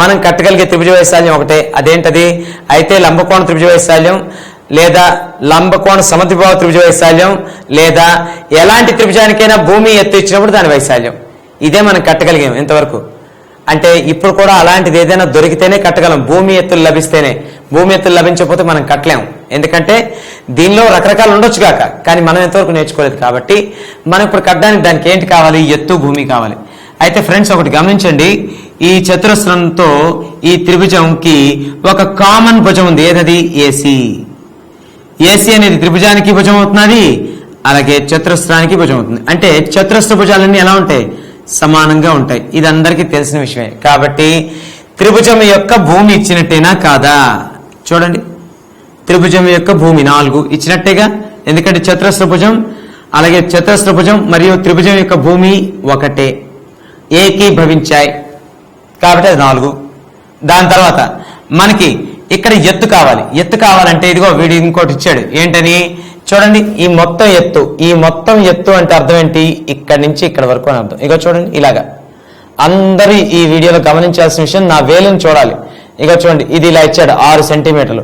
మనం కట్టగలిగే త్రిభుజ వైశాల్యం ఒకటే. అదేంటది? అయితే లంబకోణ త్రిభుజ వైశాల్యం లేదా లంబకోణ సమద్విబాహు త్రిభుజ వైశాల్యం లేదా ఎలాంటి త్రిభుజానికైనా భూమి ఎత్తు ఇచ్చినప్పుడు దాని వైశాల్యం. ఇదే మనం కట్టగలిగాం ఇంతవరకు. అంటే ఇప్పుడు కూడా అలాంటిది ఏదైనా దొరికితేనే కట్టగలం, భూమి ఎత్తులు లభిస్తేనే. భూమి ఎత్తులు లభించకపోతే మనం కట్టలేం. ఎందుకంటే దీనిలో రకరకాలు ఉండొచ్చు కాక, కానీ మనం ఎంతవరకు నేర్చుకోలేదు కాబట్టి మనం ఇప్పుడు కట్టడానికి దానికి ఏంటి కావాలి? ఎత్తు, భూమి కావాలి. అయితే ఫ్రెండ్స్ ఒకటి గమనించండి, ఈ చతురస్రంతో ఈ త్రిభుజంకి ఒక కామన్ భుజం ఉంది. ఏదది? ఏసీ. ఏసీ అనేది త్రిభుజానికి భుజం అవుతున్నది, అలాగే చతురస్రానికి భుజం అవుతుంది. అంటే చతురస్ర భుజాలన్నీ ఎలా ఉంటాయి? సమానంగా ఉంటాయి. ఇది అందరికీ తెలిసిన విషయమే. కాబట్టి త్రిభుజం యొక్క భూమి ఇచ్చినట్టేనా కాదా? చూడండి, త్రిభుజం యొక్క భూమి 4 ఇచ్చినట్టేగా. ఎందుకంటే చతురస్ర భుజం, అలాగే చతురస్ర భుజం మరియు త్రిభుజం యొక్క భూమి ఒకటే, ఏకీభవించాయి కాబట్టి అది 4. దాని తర్వాత మనకి ఇక్కడ ఎత్తు కావాలి. ఎత్తు కావాలంటే ఇదిగో వీడు ఇంకోటి ఇచ్చాడు. ఏంటని చూడండి, ఈ మొత్తం ఎత్తు అంటే అర్థం ఏంటి? ఇక్కడి నుంచి ఇక్కడ వరకు అని అర్థం. ఇగో చూడండి, ఇలాగా అందరూ ఈ వీడియోలో గమనించాల్సిన విషయం, నా వేలుని చూడాలి. ఇక చూడండి, ఇది ఇలా ఇచ్చాడు 6 సెంటీమీటర్లు.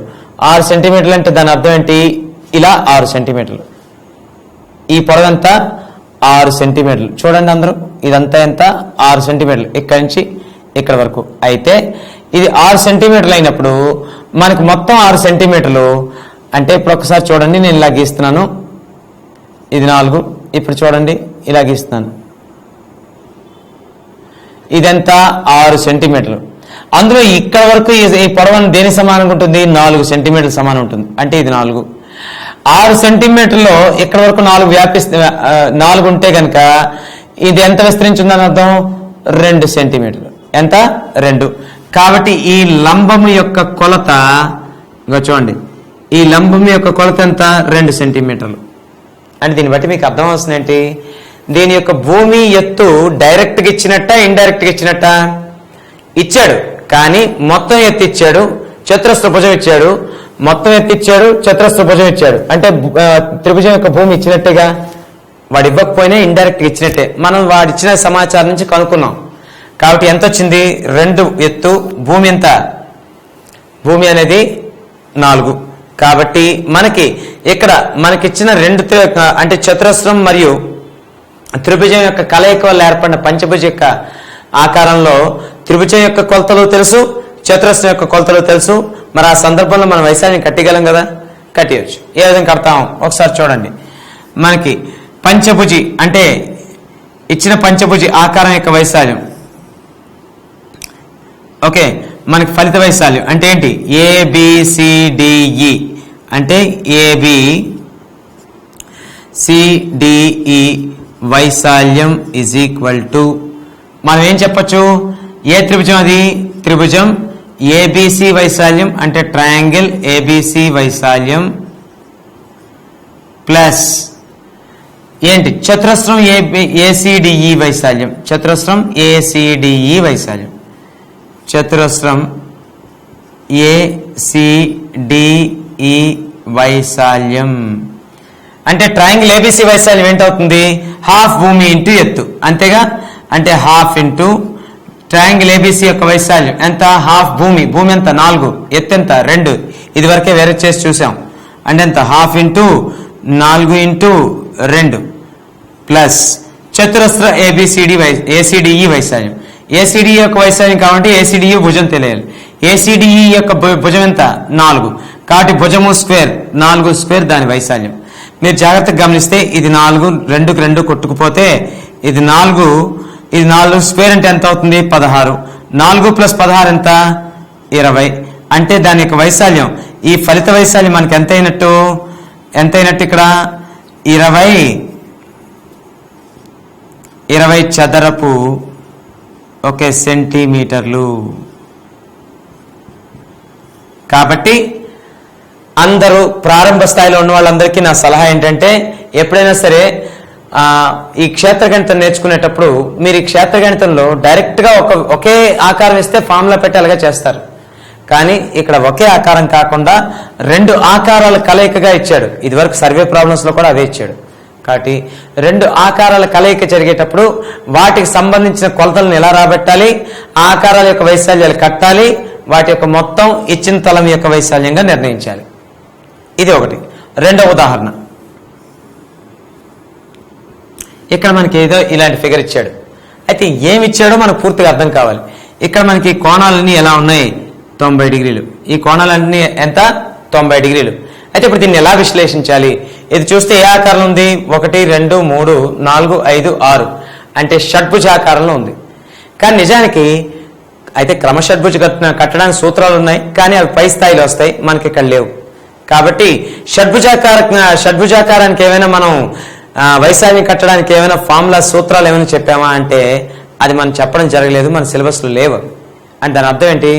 6 సెంటీమీటర్లు అంటే దాని అర్థం ఏంటి? ఇలా 6 సెంటీమీటర్లు. ఈ పొడవంతా 6 సెంటీమీటర్లు. చూడండి అందరూ, ఇదంతా ఎంత? 6 సెంటీమీటర్లు ఇక్కడి నుంచి ఇక్కడ వరకు. అయితే ఇది 6 సెంటీమీటర్లు అయినప్పుడు మనకు మొత్తం 6 సెంటీమీటర్లు అంటే ఇప్పుడు ఒకసారి చూడండి, నేను ఇలా గీస్తున్నాను. ఇది 4. ఇప్పుడు చూడండి, ఇలా గీస్తున్నాను. ఇదంతా 6 సెంటీమీటర్లు. అందులో ఇక్కడ వరకు ఈ పొడవను దేని సమానంగా ఉంటుంది? 4 సెంటీమీటర్లు సమానం ఉంటుంది. అంటే ఇది 4. 6 సెంటీమీటర్లో ఇక్కడ వరకు 4 ఉంటే కనుక ఇది ఎంత విస్తరించిందని అర్థం? 2 సెంటీమీటర్లు. ఎంత? 2. కాబట్టి ఈ లంబము యొక్క కొలత చూడండి, ఈ లంబము యొక్క కొలత ఎంత? 2 సెంటీమీటర్లు. అంటే దీన్ని బట్టి మీకు అర్థం అవుతుంది ఏంటి? దీని యొక్క భూమి ఎత్తు డైరెక్ట్గా ఇచ్చినట్ట, ఇండైరెక్ట్గా ఇచ్చినట్ట? ఇచ్చాడు, కానీ మొత్తం ఎత్తు ఇచ్చాడు, చతురస్ర భుజం ఇచ్చాడు. మొత్తం ఎత్తు ఇచ్చాడు, చతురస్ర భుజం ఇచ్చాడు. అంటే త్రిభుజం యొక్క భూమి ఇచ్చినట్టేగా. వాడు ఇవ్వకపోయినా ఇండైరెక్ట్గా ఇచ్చినట్టే. మనం వాడిచ్చిన సమాచారం నుంచి కనుక్కున్నాం. కాబట్టి ఎంత వచ్చింది? 2 ఎత్తు, భూమి ఎంత? భూమి అనేది 4. కాబట్టి మనకి ఇక్కడ మనకిచ్చిన 2 అంటే చతురస్రం మరియు త్రిభుజం యొక్క కలయిక వల్ల ఏర్పడిన పంచభుజ యొక్క ఆకారంలో త్రిభుజం యొక్క కొలతలు తెలుసు, చతురస్రం యొక్క కొలతలు తెలుసు. మరి ఆ సందర్భంలో మనం వైశాల్యం కట్టగలం కదా? కట్టేయచ్చు. ఏ విధంగా కడతాం ఒకసారి చూడండి. మనకి పంచభుజి అంటే ఇచ్చిన పంచభుజి ఆకారం యొక్క వైశాల్యం, ఓకే, మనకి ఫలిత వైశాల్యం అంటే ఏంటి? ABCDE అంటే ABCDE వైశాల్యం ఈజ్ ఈక్వల్ టు మనం ఏం చెప్పచ్చు? ఏ త్రిభుజం అది? త్రిభుజం ఏబిసి వైశాల్యం అంటే ట్రయాంగిల్ ఏబిసి వైశాల్యం ప్లస్ ఏంటి చతురస్రం ఏసిడిఈ వైశాల్యం, చతురస్రం ఏసిడిఈ వైశాల్యం, చతురస్రం ఏసిడిఈ వైశాల్యం అంటే ట్రయాంగిల్ ఏబిసి వైశాల్యం ఏంటవుతుంది? హాఫ్ భూమి ఇంటూ ఎత్తు, అంతేగా? అంటే హాఫ్ ఇంటూ ట్రయాంగిల్ ఏబిసి యొక్క వైశాల్యం ఎంత? హాఫ్ భూమి, భూమి ఎంత? 4, ఎత్తు ఎంత? 2. ఇది వరకే వేరే చేసి చూసాం. అంటే ఎంత? Half into 4 into 2 plus చతురస్ర ACDE వైశాల్యం. ఏసిడిఈ యొక్క వైశాల్యం కాబట్టి ఏసిడిఈ భుజం తెలియాలి. ఏసిడిఈ యొక్క భుజం ఎంత? 4. కాబట్టి భుజము స్క్వేర్ 4 స్క్వేర్ దాని వైశాల్యం. మీరు జాగ్రత్తగా గమనిస్తే ఇది 4, 2కు 2 కొట్టుకుపోతే ఇది 4, ఇది 4 స్క్వేర్ అంటే ఎంత అవుతుంది? 16. 4 ప్లస్ 16 ఎంత? 20. అంటే దాని యొక్క వైశాల్యం, ఈ ఫలిత వైశాల్యం మనకి ఎంత అయినట్టు ఇక్కడ? 20 చదరపు సెంటీమీటర్లు. కాబట్టి అందరూ ప్రారంభ స్థాయిలో ఉన్న వాళ్ళందరికీ నా సలహా ఏంటంటే, ఎప్పుడైనా సరే ఈ క్షేత్రగణితం నేర్చుకునేటప్పుడు మీరు ఈ క్షేత్రగణితంలో డైరెక్ట్గా ఒకే ఆకారం ఇస్తే ఫార్ములా పెట్టి అలాగే చేస్తారు. కానీ ఇక్కడ ఒకే ఆకారం కాకుండా 2 ఆకారాల కలయికగా ఇచ్చాడు. ఇదివరకు సర్వే ప్రాబ్లమ్స్లో కూడా అదే ఇచ్చాడు. కాబట్టి 2 ఆకారాల కలయిక జరిగేటప్పుడు వాటికి సంబంధించిన కొలతలను ఎలా రాబట్టాలి, ఆకారాల యొక్క వైశాల్యాలు కట్టాలి, వాటి యొక్క మొత్తం ఇచ్చిన తలం యొక్క వైశాల్యంగా నిర్ణయించాలి. ఇది ఒకటి. రెండవ ఉదాహరణ, ఇక్కడ మనకి ఏదో ఇలాంటి ఫిగర్ ఇచ్చాడు. అయితే ఏమి ఇచ్చాడో మనకు పూర్తిగా అర్థం కావాలి. ఇక్కడ మనకి కోణాలన్నీ ఎలా ఉన్నాయి? 90 డిగ్రీలు. ఈ కోణాలన్నీ ఎంత? 90 డిగ్రీలు. అయితే ఇప్పుడు దీన్ని ఎలా విశ్లేషించాలి? ఇది చూస్తే ఏ ఆకారంలో ఉంది? 1, 2, 3, 4, 5, 6 అంటే షడ్భుజాకారంలో ఉంది. కానీ నిజానికి అయితే క్రమషడ్భుజ కట్టడానికి సూత్రాలు ఉన్నాయి, కానీ అవి పై స్థాయిలో వస్తాయి, మనకి ఇక్కడ లేవు. కాబట్టి షడ్భుజాకారానికి ఏమైనా మనం వైశాల్యం కట్టడానికి ఏమైనా ఫార్ములా సూత్రాలు ఏమైనా చెప్పామా అంటే అది మనం చెప్పడం జరగలేదు, మన సిలబస్లో లేవు. అంటే దాని అర్థం ఏంటి?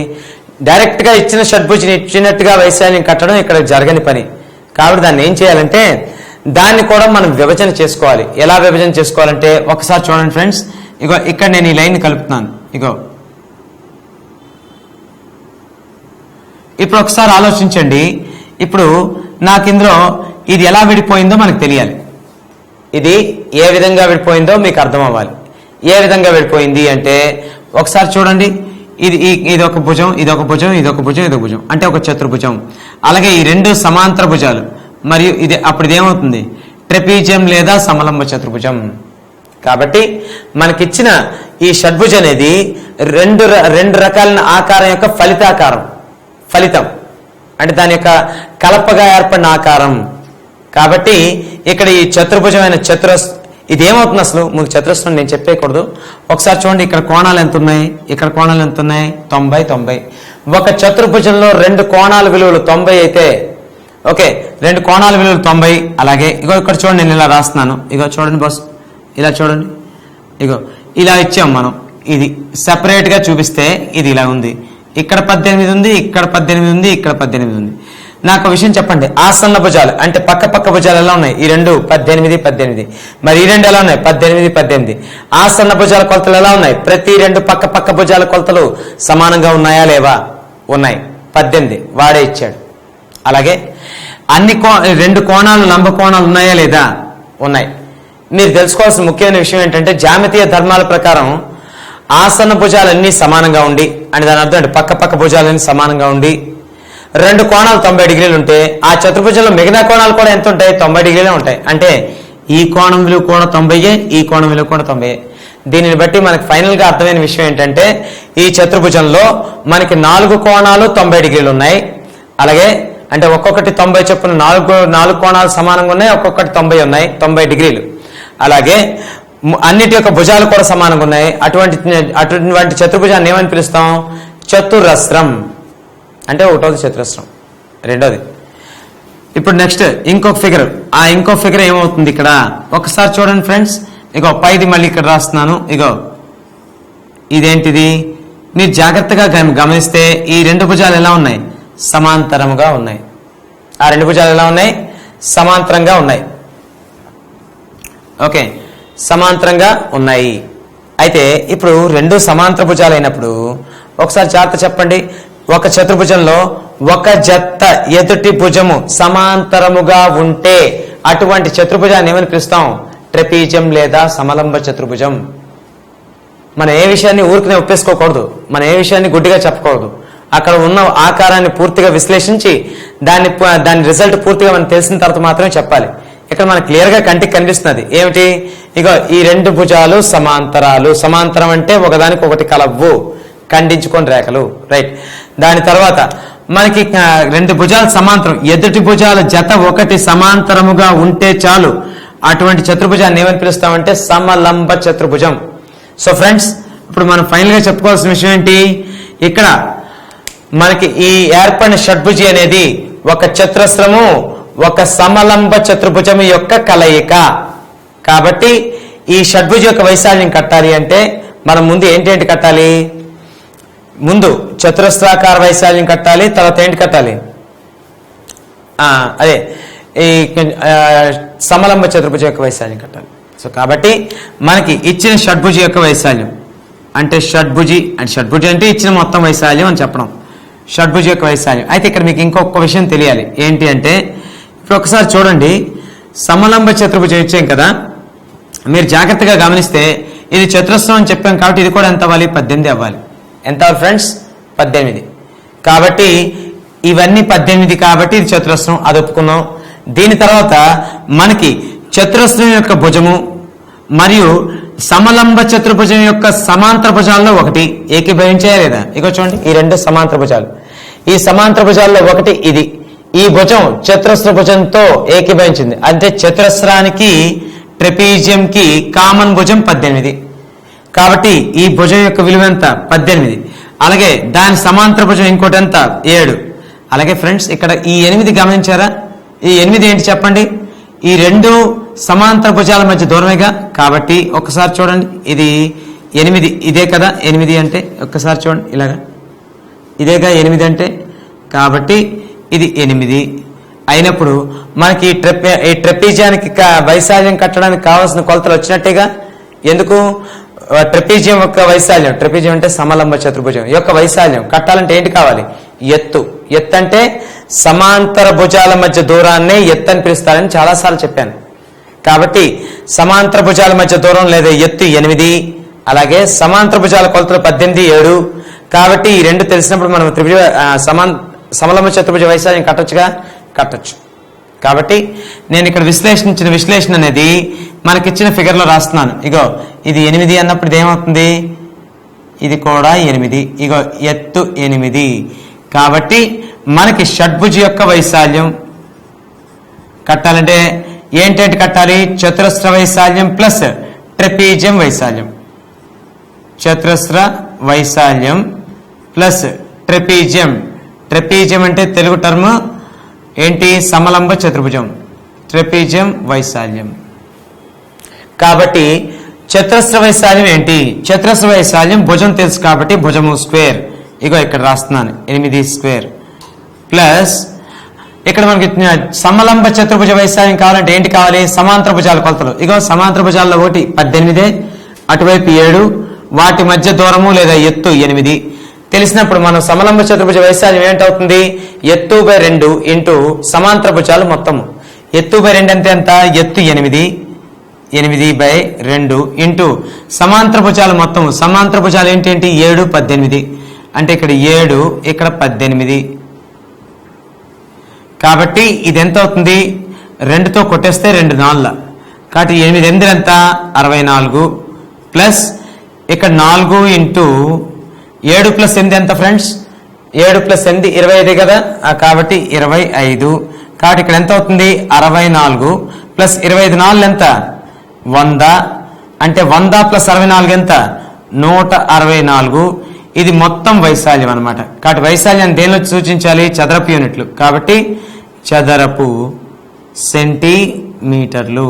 డైరెక్ట్గా ఇచ్చిన షడ్భుజిని ఇచ్చినట్టుగా వైశాల్యం కట్టడం ఇక్కడ జరగని పని. కాబట్టి దాన్ని ఏం చేయాలంటే దాన్ని కూడా మనం విభజన చేసుకోవాలి. ఎలా విభజన చేసుకోవాలంటే ఒకసారి చూడండి ఫ్రెండ్స్, ఇగో ఇక్కడ నేను ఈ లైన్ కలుపుతున్నాను. ఇగో ఇప్పుడు ఒకసారి ఆలోచించండి. ఇప్పుడు నాకు ఇందులో ఇది ఎలా విడిపోయిందో మనకు తెలియాలి. ఇది ఏ విధంగా విడిపోయిందో మీకు అర్థం అవ్వాలి. ఏ విధంగా విడిపోయింది అంటే ఒకసారి చూడండి. ఇది ఒక భుజం, ఇదొక భుజం, ఇదొక భుజం, ఇదొక భుజం అంటే ఒక చతుర్భుజం. అలాగే ఈ 2 సమాంతర భుజాలు మరియు ఇది అప్పుడు ఇదేమవుతుంది? ట్రెపీజియం లేదా సమలంబ చతుర్భుజం. కాబట్టి మనకిచ్చిన ఈ షడ్భుజం అనేది రెండు రకాలైన ఆకారం యొక్క ఫలితం అంటే దాని యొక్క కలపగా ఏర్పడిన ఆకారం. కాబట్టి ఇక్కడ ఈ చతుర్భుజమైన ఇది ఏమవుతుంది? అసలు మీకు చతురస్రం నేను చెప్పేయకూడదు. ఒకసారి చూడండి, ఇక్కడ కోణాలు ఎంత ఉన్నాయి, ఇక్కడ కోణాలు ఎంత ఉన్నాయి? 90. ఒక చతుర్భుజంలో 2 కోణాల విలువలు 90 అయితే ఓకే, 2 కోణాల విలువలు 90. అలాగే ఇగో ఇక్కడ చూడండి, నేను ఇలా రాస్తున్నాను. ఇగో చూడండి బాస్, ఇలా చూడండి. ఇగో ఇలా ఇచ్చాం మనం. ఇది సెపరేట్గా చూపిస్తే ఇది ఇలా ఉంది. ఇక్కడ 18 ఉంది, ఇక్కడ 18 ఉంది, ఇక్కడ 18 ఉంది. నాకు విషయం చెప్పండి, ఆసన్న భుజాలు అంటే పక్క భుజాలు ఎలా ఉన్నాయి? ఈ 2 18. మరి ఈ 2 ఎలా ఉన్నాయి? 18. ఆసన్న భుజాల కొలతలు ఎలా ఉన్నాయి? ప్రతి 2 పక్క భుజాల కొలతలు సమానంగా ఉన్నాయా లేవా? ఉన్నాయి. 18 వాడే ఇచ్చాడు. అలాగే అన్ని 2 కోణాలు లంబ కోణాలు ఉన్నాయా లేదా? ఉన్నాయి. మీరు తెలుసుకోవాల్సిన ముఖ్యమైన విషయం ఏంటంటే జ్యామితీయ ధర్మాల ప్రకారం ఆసన్న భుజాలన్నీ సమానంగా ఉండి అంటే దాని అర్థం అంటే పక్క భుజాలన్నీ సమానంగా ఉండి 2 కోణాలు 90 డిగ్రీలు ఉంటే ఆ చతుర్భుజంలో మిగిలిన కోణాలు కూడా ఎంత ఉంటాయి? 90 డిగ్రీలే ఉంటాయి. అంటే ఈ కోణం విలువ కూడా 90, ఈ కోణం విలువ కూడా 90. దీనిని బట్టి మనకి ఫైనల్ గా అర్థమైన విషయం ఏంటంటే ఈ చతుర్భుజంలో మనకి 4 కోణాలు 90 డిగ్రీలు ఉన్నాయి. అలాగే అంటే ఒక్కొక్కటి 90 చొప్పున 4 కోణాలు సమానంగా ఉన్నాయి, ఒక్కొక్కటి 90 ఉన్నాయి, 90 డిగ్రీలు. అలాగే అన్నిటి యొక్క భుజాలు కూడా సమానంగా ఉన్నాయి. అటువంటి చతుర్భుజాన్ని ఏమని పిలుస్తాం? చతురస్రం. అంటే ఒకటోది చతురస్రం, రెండోది. ఇప్పుడు నెక్స్ట్ ఇంకొక ఫిగర్. ఆ ఇంకొక ఫిగర్ ఏమవుతుంది ఇక్కడ ఒకసారి చూడండి ఫ్రెండ్స్. ఇగో పైది మళ్ళీ ఇక్కడ రాస్తున్నాను. ఇగో ఇదేంటిది? మీరు జాగ్రత్తగా గమనిస్తే ఈ రెండు భుజాలు ఎలా ఉన్నాయి? సమాంతరముగా ఉన్నాయి. ఆ రెండు భుజాలు ఎలా ఉన్నాయి? సమాంతరంగా ఉన్నాయి. ఓకే, సమాంతరంగా ఉన్నాయి. అయితే ఇప్పుడు రెండు సమాంతర భుజాలు అయినప్పుడు ఒకసారి జాగ్రత్త చెప్పండి. ఒక చతుర్భుజంలో ఒక జత ఎదుటి భుజము సమాంతరముగా ఉంటే అటువంటి చతుర్భుజాన్ని ఏమని పిలుస్తాం? ట్రెపీజియం లేదా సమలంబ చతుర్భుజం. మనం ఏ విషయాన్ని ఊరికనే ఒప్పేసుకోకూడదు, మనం ఏ విషయాన్ని గుడ్డిగా చెప్పకూడదు. అక్కడ ఉన్న ఆకారాన్ని పూర్తిగా విశ్లేషించి దాని రిజల్ట్ పూర్తిగా మనకు తెలిసిన తర్వాత మాత్రమే చెప్పాలి. ఇక్కడ మనకు క్లియర్గా కంటికి కనిపిస్తున్నది ఏమిటి? ఇగో ఈ రెండు భుజాలు సమాంతరాలు. సమాంతరం అంటే ఒకదానికి ఒకటి కలవ్వు, ఖండించుకొని రేఖలు. రైట్. దాని తర్వాత మనకి రెండు భుజాలు సమాంతరం, ఎదుటి భుజాల జత ఒకటి సమాంతరముగా ఉంటే చాలు. అటువంటి చతుర్భుజాన్ని ఏమని పిలుస్తామంటే సమలంబ చతుర్భుజం. సో ఫ్రెండ్స్, ఇప్పుడు మనం ఫైనల్ గా చెప్పుకోవాల్సిన విషయం ఏంటి? ఇక్కడ మనకి ఈ ఏర్పడిన షడ్భుజి అనేది ఒక చతురస్రము, ఒక సమలంబ చతుర్భుజము యొక్క కలయిక. కాబట్టి ఈ షడ్భుజి యొక్క వైశాల్యం కట్టాలి అంటే మనం ముందు ఏంటేంటి కట్టాలి? ముందు చతురస్రాకార వైశాల్యం కట్టాలి. తర్వాత ఏంటి కట్టాలి? అదే ఈ సమలంబ చతుర్భుజం యొక్క వైశాల్యం కట్టాలి. సో కాబట్టి మనకి ఇచ్చిన షడ్భుజి యొక్క వైశాల్యం అంటే షడ్భుజి అంటే ఇచ్చిన మొత్తం వైశాల్యం అని చెప్పడం. షడ్భుజి యొక్క వైశాల్యం. అయితే ఇక్కడ మీకు ఇంకొక విషయం తెలియాలి. ఏంటి అంటే ఇప్పుడు ఒకసారి చూడండి, సమలంబ చతుర్భుజం ఇచ్చాం కదా, మీరు జాగ్రత్తగా గమనిస్తే ఇది చతురస్రం అని చెప్పాం కాబట్టి ఇది కూడా ఎంత అవ్వాలి? 18 అవ్వాలి. ఎంత అవ్వాలి ఫ్రెండ్స్? 18. కాబట్టి ఇవన్నీ 18 కాబట్టి ఇది చతురస్రం, అది ఒప్పుకున్నాం. దీని తర్వాత మనకి చతురస్రం యొక్క భుజము మరియు సమలంబ చతుర్భుజం యొక్క సమాంతర భుజాల్లో ఒకటి ఏకీభవించాయా లేదా? ఇక చూడండి, ఈ రెండు సమాంతర భుజాలు, ఈ సమాంతర భుజాల్లో ఒకటి ఇది. ఈ భుజం చతురస్ర భుజంతో ఏకీభవించింది. అంటే చతురస్రానికి ట్రెపీజియంకి కామన్ భుజం 18. కాబట్టి ఈ భుజం యొక్క విలువ ఎంత? 18. అలాగే దాని సమాంతర భుజం ఇంకోటి ఎంత? 7. అలాగే ఫ్రెండ్స్, ఇక్కడ ఈ 8 గమనించారా? ఈ 8 ఏంటి చెప్పండి? ఈ రెండు సమాంతర భుజాల మధ్య దూరమేగా. కాబట్టి ఒక్కసారి చూడండి, ఇది 8 ఇదే కదా 8 అంటే. ఒక్కసారి చూడండి, ఇలాగా ఇదేగా 8 అంటే. కాబట్టి ఇది 8 అయినప్పుడు మనకి ఈ ట్రెపీజియానికి వైశాల్యం కట్టడానికి కావాల్సిన కొలతలు వచ్చినట్టేగా. ఎందుకు? ట్రెపీజియం యొక్క వైశాల్యం, ట్రెపీజియం అంటే సమలంబ చతుర్భుజం యొక్క వైశాల్యం కట్టాలంటే ఏంటి కావాలి? ఎత్తు. ఎత్తు అంటే సమాంతర భుజాల మధ్య దూరాన్నే ఎత్తు అని పిలుస్తారని చాలాసార్లు చెప్పాను. కాబట్టి సమాంతర భుజాల మధ్య దూరం లేదా ఎత్తు 8, అలాగే సమాంతర భుజాల కొలతలు 18, 7. కాబట్టి ఈ రెండు తెలిసినప్పుడు మనం సమలంబ చతుర్భుజ వైశాల్యం కట్టొచ్చుగా, కట్టొచ్చు. కాబట్టి నేను ఇక్కడ విశ్లేషణ అనేది మనకిచ్చిన ఫిగర్లో రాస్తున్నాను. ఇగో ఇది 8 అన్నప్పుడు ఇది ఏమవుతుంది? ఇది కూడా 8. ఇగో ఎత్తు 8. కాబట్టి మనకి షడ్భుజి యొక్క వైశాల్యం కట్టాలంటే ఏంటంటే కట్టాలి? చతురస్ర వైశాల్యం ప్లస్ ట్రెపీజియం వైశాల్యం. చతురస్ర వైశాల్యం ప్లస్ ట్రెపీజియం. ట్రెపీజియం అంటే తెలుగు టర్మ్ ఏంటి? సమలంబ చతుర్భుజం. ట్రెపీజియం వైశాల్యం. కాబట్టి చతురస్ర వైశాల్యం ఏంటి? చతురస్ర వైశాల్యం భుజం తెలుసు కాబట్టి భుజము స్క్వేర్. ఇగో ఇక్కడ రాస్తున్నాను 8 స్క్వేర్ ప్లస్ ఇక్కడ మనకి సమలంబ చతుర్భుజ వైశాల్యం కావాలంటే ఏంటి కావాలి? సమాంతర భుజాల కొలతలు. ఇగో సమాంతర భుజాల్లో ఒకటి 18, అటువైపు 7, వాటి మధ్య దూరము లేదా ఎత్తు 8 తెలిసినప్పుడు మనం సమలంబ చతుర్భుజ వైశాల్యం ఏంటవుతుంది? ఎత్తు బై 2 ఇంటూ సమాంతర భుజాలు మొత్తము. ఎత్తు బై 2 అంటే ఎంత? ఎత్తు 8, 8/2 ఇంటూ సమాంతర భుజాలు మొత్తము. సమాంతర భుజాలు ఏంటి? 7, 18. అంటే ఇక్కడ 7, ఇక్కడ 18. కాబట్టి ఇది ఎంత అవుతుంది? 2తో కొట్టేస్తే 2 4. కాబట్టి 8 8 ఎంత? 64 ప్లస్ ఇక్కడ 4 ఇంటూ 7 ప్లస్ 8 ఎంత ఫ్రెండ్స్? 7 ప్లస్ 8 25 కదా. కాబట్టి 25. కాబట్టి ఇక్కడ ఎంత అవుతుంది? 64 ప్లస్ 25 4 ఎంత? 100. అంటే 100 ప్లస్ 64 ఎంత? 164. ఇది మొత్తం వైశాల్యం అనమాట. కాబట్టి వైశాల్యాన్ని దేనిలో సూచించాలి? చదరపు యూనిట్లు. కాబట్టి చదరపు సెంటీమీటర్లు.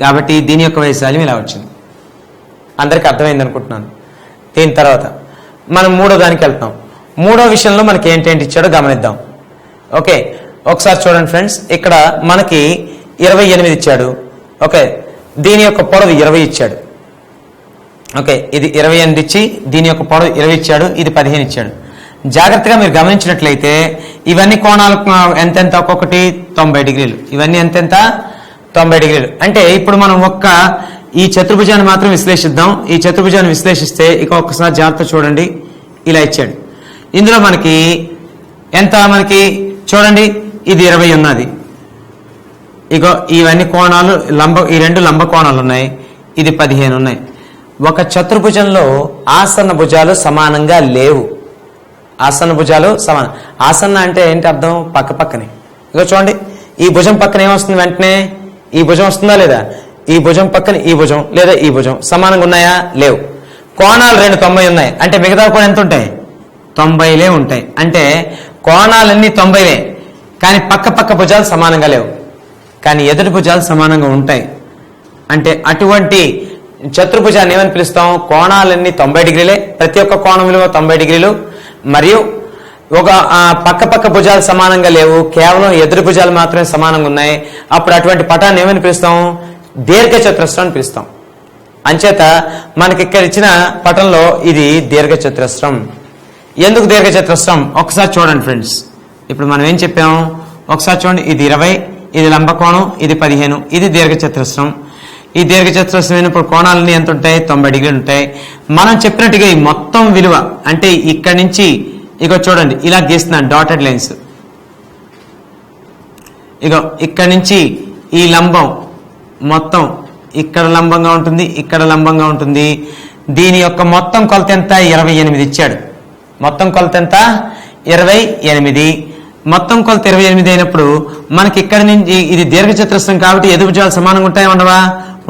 కాబట్టి దీని యొక్క వైశాల్యం ఇలా వచ్చింది. అందరికీ అర్థమైంది అనుకుంటున్నాను. దీని తర్వాత మనం మూడో దానికి వెళ్తాం. మూడో విషయంలో మనకి ఏంటేంటి ఇచ్చాడో గమనిద్దాం. ఓకే, ఒకసారి చూడండి ఫ్రెండ్స్, ఇక్కడ మనకి 28 ఇచ్చాడు. ఓకే, దీని యొక్క పొడవు 20 ఇచ్చాడు. ఓకే, ఇది 28 ఇచ్చి దీని యొక్క పొడవు 20 ఇచ్చాడు, ఇది 15 ఇచ్చాడు. జాగ్రత్తగా మీరు గమనించినట్లయితే ఇవన్నీ కోణాలు ఎంతెంత, ఒక్కొక్కటి 90 డిగ్రీలు, ఇవన్నీ ఎంతెంత 90 డిగ్రీలు. అంటే ఇప్పుడు మనం ఈ చతుర్భుజాన్ని మాత్రం విశ్లేషిద్దాం. ఈ చతుర్భుజాన్ని విశ్లేషిస్తే ఇక ఒక్కసారి జాగ్రత్త చూడండి, ఇలా ఇచ్చాడు. ఇందులో మనకి ఎంత, మనకి చూడండి ఇది 20 ఉన్నది. ఇగో ఇవన్నీ కోణాలు ఈ రెండు లంబ కోణాలు ఉన్నాయి, ఇది 15 ఉన్నాయి. ఒక చతుర్భుజంలో ఆసన్న భుజాలు సమానంగా లేవు. ఆసన్న భుజాలు సమానం. ఆసన్న అంటే ఏంటి అర్థం? పక్క పక్కనే. ఇగో చూడండి, ఈ భుజం పక్కన ఏమొస్తుంది? వెంటనే ఈ భుజం వస్తుందా లేదా? ఈ భుజం పక్కన ఈ భుజం లేదా ఈ భుజం సమానంగా ఉన్నాయా? లేవు. కోణాలు 90 ఉన్నాయి. అంటే మిగతా కూడా ఎంత ఉంటాయి? 90లే ఉంటాయి. అంటే కోణాలన్నీ 90లే, కానీ పక్క పక్క భుజాలు సమానంగా లేవు, కానీ ఎదుటి భుజాలు సమానంగా ఉంటాయి. అంటే అటువంటి చతుర్భుజాన్ని ఏమని పిలుస్తాం? కోణాలన్నీ 90 డిగ్రీలే, ప్రతి ఒక్క కోణం విలువ 90 డిగ్రీలు, మరియు ఒక పక్క పక్క భుజాలు సమానంగా లేవు, కేవలం ఎదురు భుజాలు మాత్రమే సమానంగా ఉన్నాయి. అప్పుడు అటువంటి పటాన్ని ఏమని పిలుస్తాం? దీర్ఘ చతురస్రం అని పిలుస్తాం. అంచేత మనకి ఇక్కడ ఇచ్చిన పటంలో ఇది దీర్ఘ చతురస్రం. ఎందుకు దీర్ఘ చతురస్రం? ఒకసారి చూడండి ఫ్రెండ్స్, ఇప్పుడు మనం ఏం చెప్పాం? ఒకసారి చూడండి, ఇది 20, ఇది లంబకోణం, ఇది 15, ఇది దీర్ఘ చతురస్రం. ఈ దీర్ఘ చతురస్రం అయినప్పుడు కోణాలన్నీ ఎంత ఉంటాయి? 90 డిగ్రీలు ఉంటాయి. మనం చెప్పినట్టుగా ఈ మొత్తం విలువ అంటే ఇక్కడి నుంచి ఇగో చూడండి, ఇలా గీస్తున్నాను డాటెడ్ లైన్స్. ఇగో ఇక్కడి నుంచి ఈ లంబం మొత్తం ఇక్కడ లంబంగా ఉంటుంది, ఇక్కడ లంబంగా ఉంటుంది. దీని యొక్క మొత్తం కొలత ఎంత? 28 ఇచ్చాడు. మొత్తం కొలత ఎంత? 28. మొత్తం కొలత 28 అయినప్పుడు మనకి ఇక్కడ నుంచి ఇది దీర్ఘ చతురస్రం కాబట్టి ఎదురు భుజాలు సమానంగా ఉంటాయి, ఉండవా?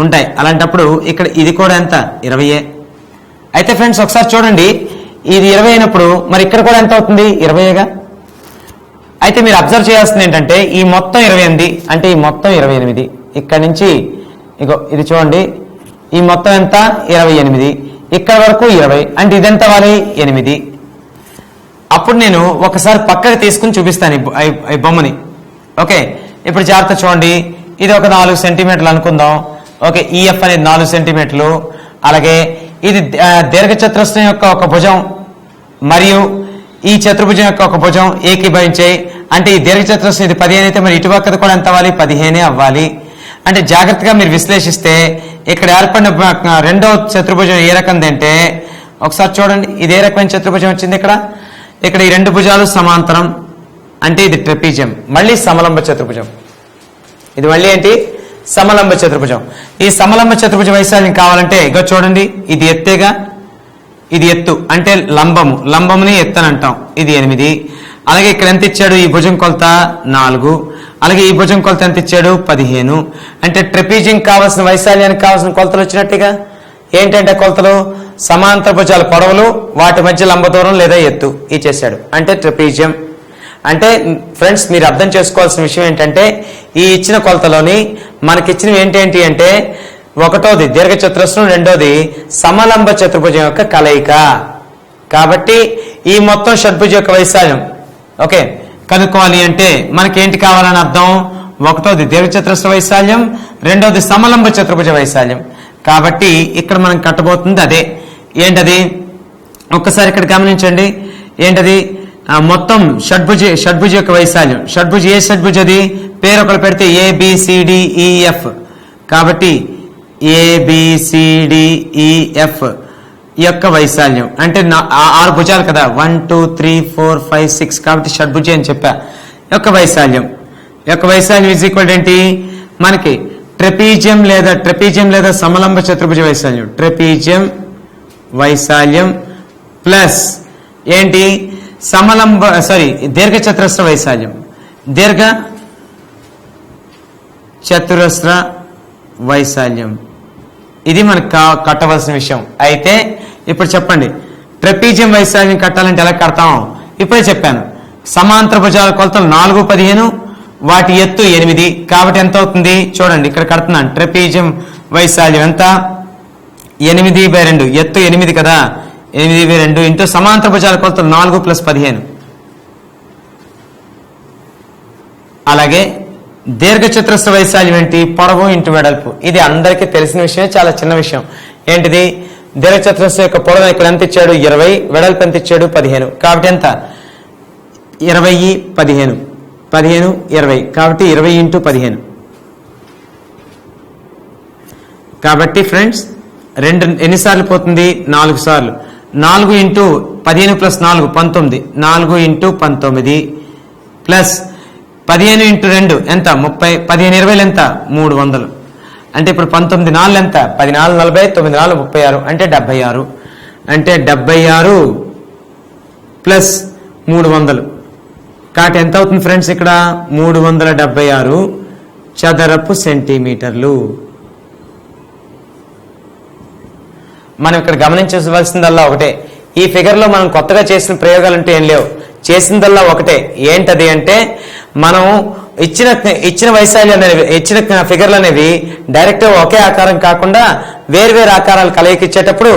ఉంటాయి. అలాంటప్పుడు ఇక్కడ ఇది కూడా ఎంత? 20. అయితే ఫ్రెండ్స్ ఒకసారి చూడండి, ఇది 20 అయినప్పుడు మరి ఇక్కడ కూడా ఎంత అవుతుంది? 20గా. అయితే మీరు అబ్జర్వ్ చేయాల్సింది ఏంటంటే ఈ మొత్తం 28 అంటే ఈ మొత్తం 28, ఇక్కడ నుంచి ఇగో ఇది చూడండి, ఈ మొత్తం ఎంత? 28, ఇక్కడ వరకు 20, అంటే ఇదెంత అవ్వాలి? 8. అప్పుడు నేను ఒకసారి పక్కకి తీసుకుని చూపిస్తాను ఈ బొమ్మని. ఓకే, ఇప్పుడు జాగ్రత్త చూడండి, ఇది ఒక 4 సెంటీమీటర్లు అనుకుందాం. ఓకే, ఈఎఫ్ అనేది 4 సెంటీమీటర్లు. అలాగే ఇది దీర్ఘ చతురస్రం యొక్క ఒక భుజం మరియు ఈ చతుర్భుజం యొక్క ఒక భుజం ఏకీభవించాయి. అంటే ఈ దీర్ఘ చతురస్రం ఇది 15 అయితే మరి ఇటుపక్కది కూడా ఎంత అవ్వాలి? 15 అవ్వాలి. అంటే జాగ్రత్తగా మీరు విశ్లేషిస్తే ఇక్కడ ఏర్పడిన రెండో చతుర్భుజం ఏ రకంది అంటే ఒకసారి చూడండి, ఇది ఏ రకమైన చతుర్భుజం వచ్చింది? ఇక్కడ ఈ రెండు భుజాలు సమాంతరం అంటే ఇది ట్రెపీజియం. మళ్ళీ సమలంబ చతుర్భుజం, ఇది మళ్ళీ ఏంటి? సమలంబ చతుర్భుజం. ఈ సమలంబ చతుర్భుజ వైశాల్యం కావాలంటే ఇక చూడండి, ఇది ఎత్తేగా, ఇది ఎత్తు అంటే లంబముని ఎత్తు అని అంటాం. ఇది 8. అలాగే ఇక్కడ ఎంత ఇచ్చాడు? ఈ భుజం కొలత 4. అలాగే ఈ భుజం కొలత ఎంత ఇచ్చాడు? 15. అంటే ట్రెపీజియం కావాల్సిన వైశాల్యానికి కావాల్సిన కొలతలు వచ్చినట్టుగా. ఏంటంటే కొలతలు సమాంతర భుజాల పొడవులు, వాటి మధ్య లంబ దూరం లేదా ఎత్తు ఇచ్చేసాడు, అంటే ట్రెపీజియం. అంటే ఫ్రెండ్స్ మీరు అర్థం చేసుకోవాల్సిన విషయం ఏంటంటే ఈ ఇచ్చిన కొలతలోని మనకిచ్చినవి ఏంటి అంటే ఒకటోది దీర్ఘ చతురస్రం, రెండోది సమలంబ చతుర్భుజం యొక్క కలయిక. కాబట్టి ఈ మొత్తం షడ్భుజం యొక్క వైశాల్యం ఓకే కనుక్కోవాలి అంటే మనకేంటి కావాలని అర్థం? ఒకటోది దీర్ఘ చతురస్ర వైశాల్యం, రెండోది సమలంబ చతుర్భుజ వైశాల్యం. కాబట్టి ఇక్కడ మనం కట్టబోతుంది అదే. ఏంటది? ఒక్కసారి ఇక్కడ గమనించండి. ఏంటది? మొత్తం షడ్భుజ యొక్క వైశాల్యం. షడ్భుజ ఏ షడ్భుజ? అది పేరు ఒకరు పెడితే ABCDEF. కాబట్టి ABCDEF యొక్క వైశాల్యం అంటే 6 భుజాలు కదా, 1 2 3 4 5 6. కాబట్టి షడ్భుజ అని చెప్పా. యొక్క వైశాల్యం ఈజ్ ఈక్వల్ ఏంటి మనకి? ట్రెపీజియం లేదా సమలంబ చతుర్భుజ వైశాల్యం. ట్రెపీజియం వైశాల్యం ప్లస్ ఏంటి? దీర్ఘ చతురస్ర వైశాల్యం. దీర్ఘ చతురస్ర వైశాల్యం ఇది మనకు కట్టవలసిన విషయం. అయితే ఇప్పుడు చెప్పండి, ట్రెపీజియం వైశాల్యం కట్టాలంటే ఎలా కడతాం? ఇప్పుడే చెప్పాను. సమాంతర భుజాల కొలతలు 4, 15, వాటి ఎత్తు 8. కాబట్టి ఎంత అవుతుంది? చూడండి ఇక్కడ కడుతున్నాను. ట్రెపీజియం వైశాల్యం ఎంత? 8/2 ఎత్తు 8 కదా, 8/2 ఇంటూ సమాంతర భుజాల కొలతలు 4 + 15. అలాగే దీర్ఘచతురస్ర వైశాల్యం ఏంటి? పొడవు ఇంటూ వెడల్పు. ఇది అందరికీ తెలిసిన విషయమే, చాలా చిన్న విషయం. ఏంటిది? దీర్ఘచతురస్రం యొక్క పొడవు ఇక్కడ ఎంత ఇచ్చాడు? 20, వెడల్పు ఎంత ఇచ్చాడు? 15. కాబట్టి ఎంత? 20, 15, 15, 20. కాబట్టి 20 × 15. కాబట్టి ఫ్రెండ్స్ 2 ఎన్నిసార్లు పోతుంది? 4 సార్లు. 4 × 15 + 4 19, 4 × 19 ప్లస్ 15 × 2 ఎంత? 30, 15 20 ఎంత? 300. అంటే ఇప్పుడు 19 4 ఎంత? 10 4 40, 9 4 36, అంటే 76. అంటే 76 ప్లస్ 300. కాబట్టి ఎంత అవుతుంది ఫ్రెండ్స్? ఇక్కడ 376 చదరపు సెంటీమీటర్లు. మనం ఇక్కడ గమనించవలసిందల్లా ఒకటే, ఈ ఫిగర్ లో మనం కొత్తగా చేసిన ప్రయోగాలు అంటే ఏం లేవు, చేసిందల్లా ఒకటే. ఏంటది అంటే, మనం ఇచ్చిన వైశాల్యం అనేవి, ఇచ్చిన ఫిగర్లు అనేవి డైరెక్ట్ ఒకే ఆకారం కాకుండా వేర్వేరు ఆకారాలు కలయిక ఇచ్చేటప్పుడు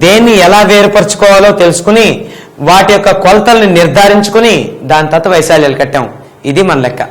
దేన్ని ఎలా వేరుపరచుకోవాలో తెలుసుకుని వాటి యొక్క కొలతల్ని నిర్ధారించుకుని దాని తర్వాత వైశాల్యాలు కట్టాం. ఇది మన లెక్క.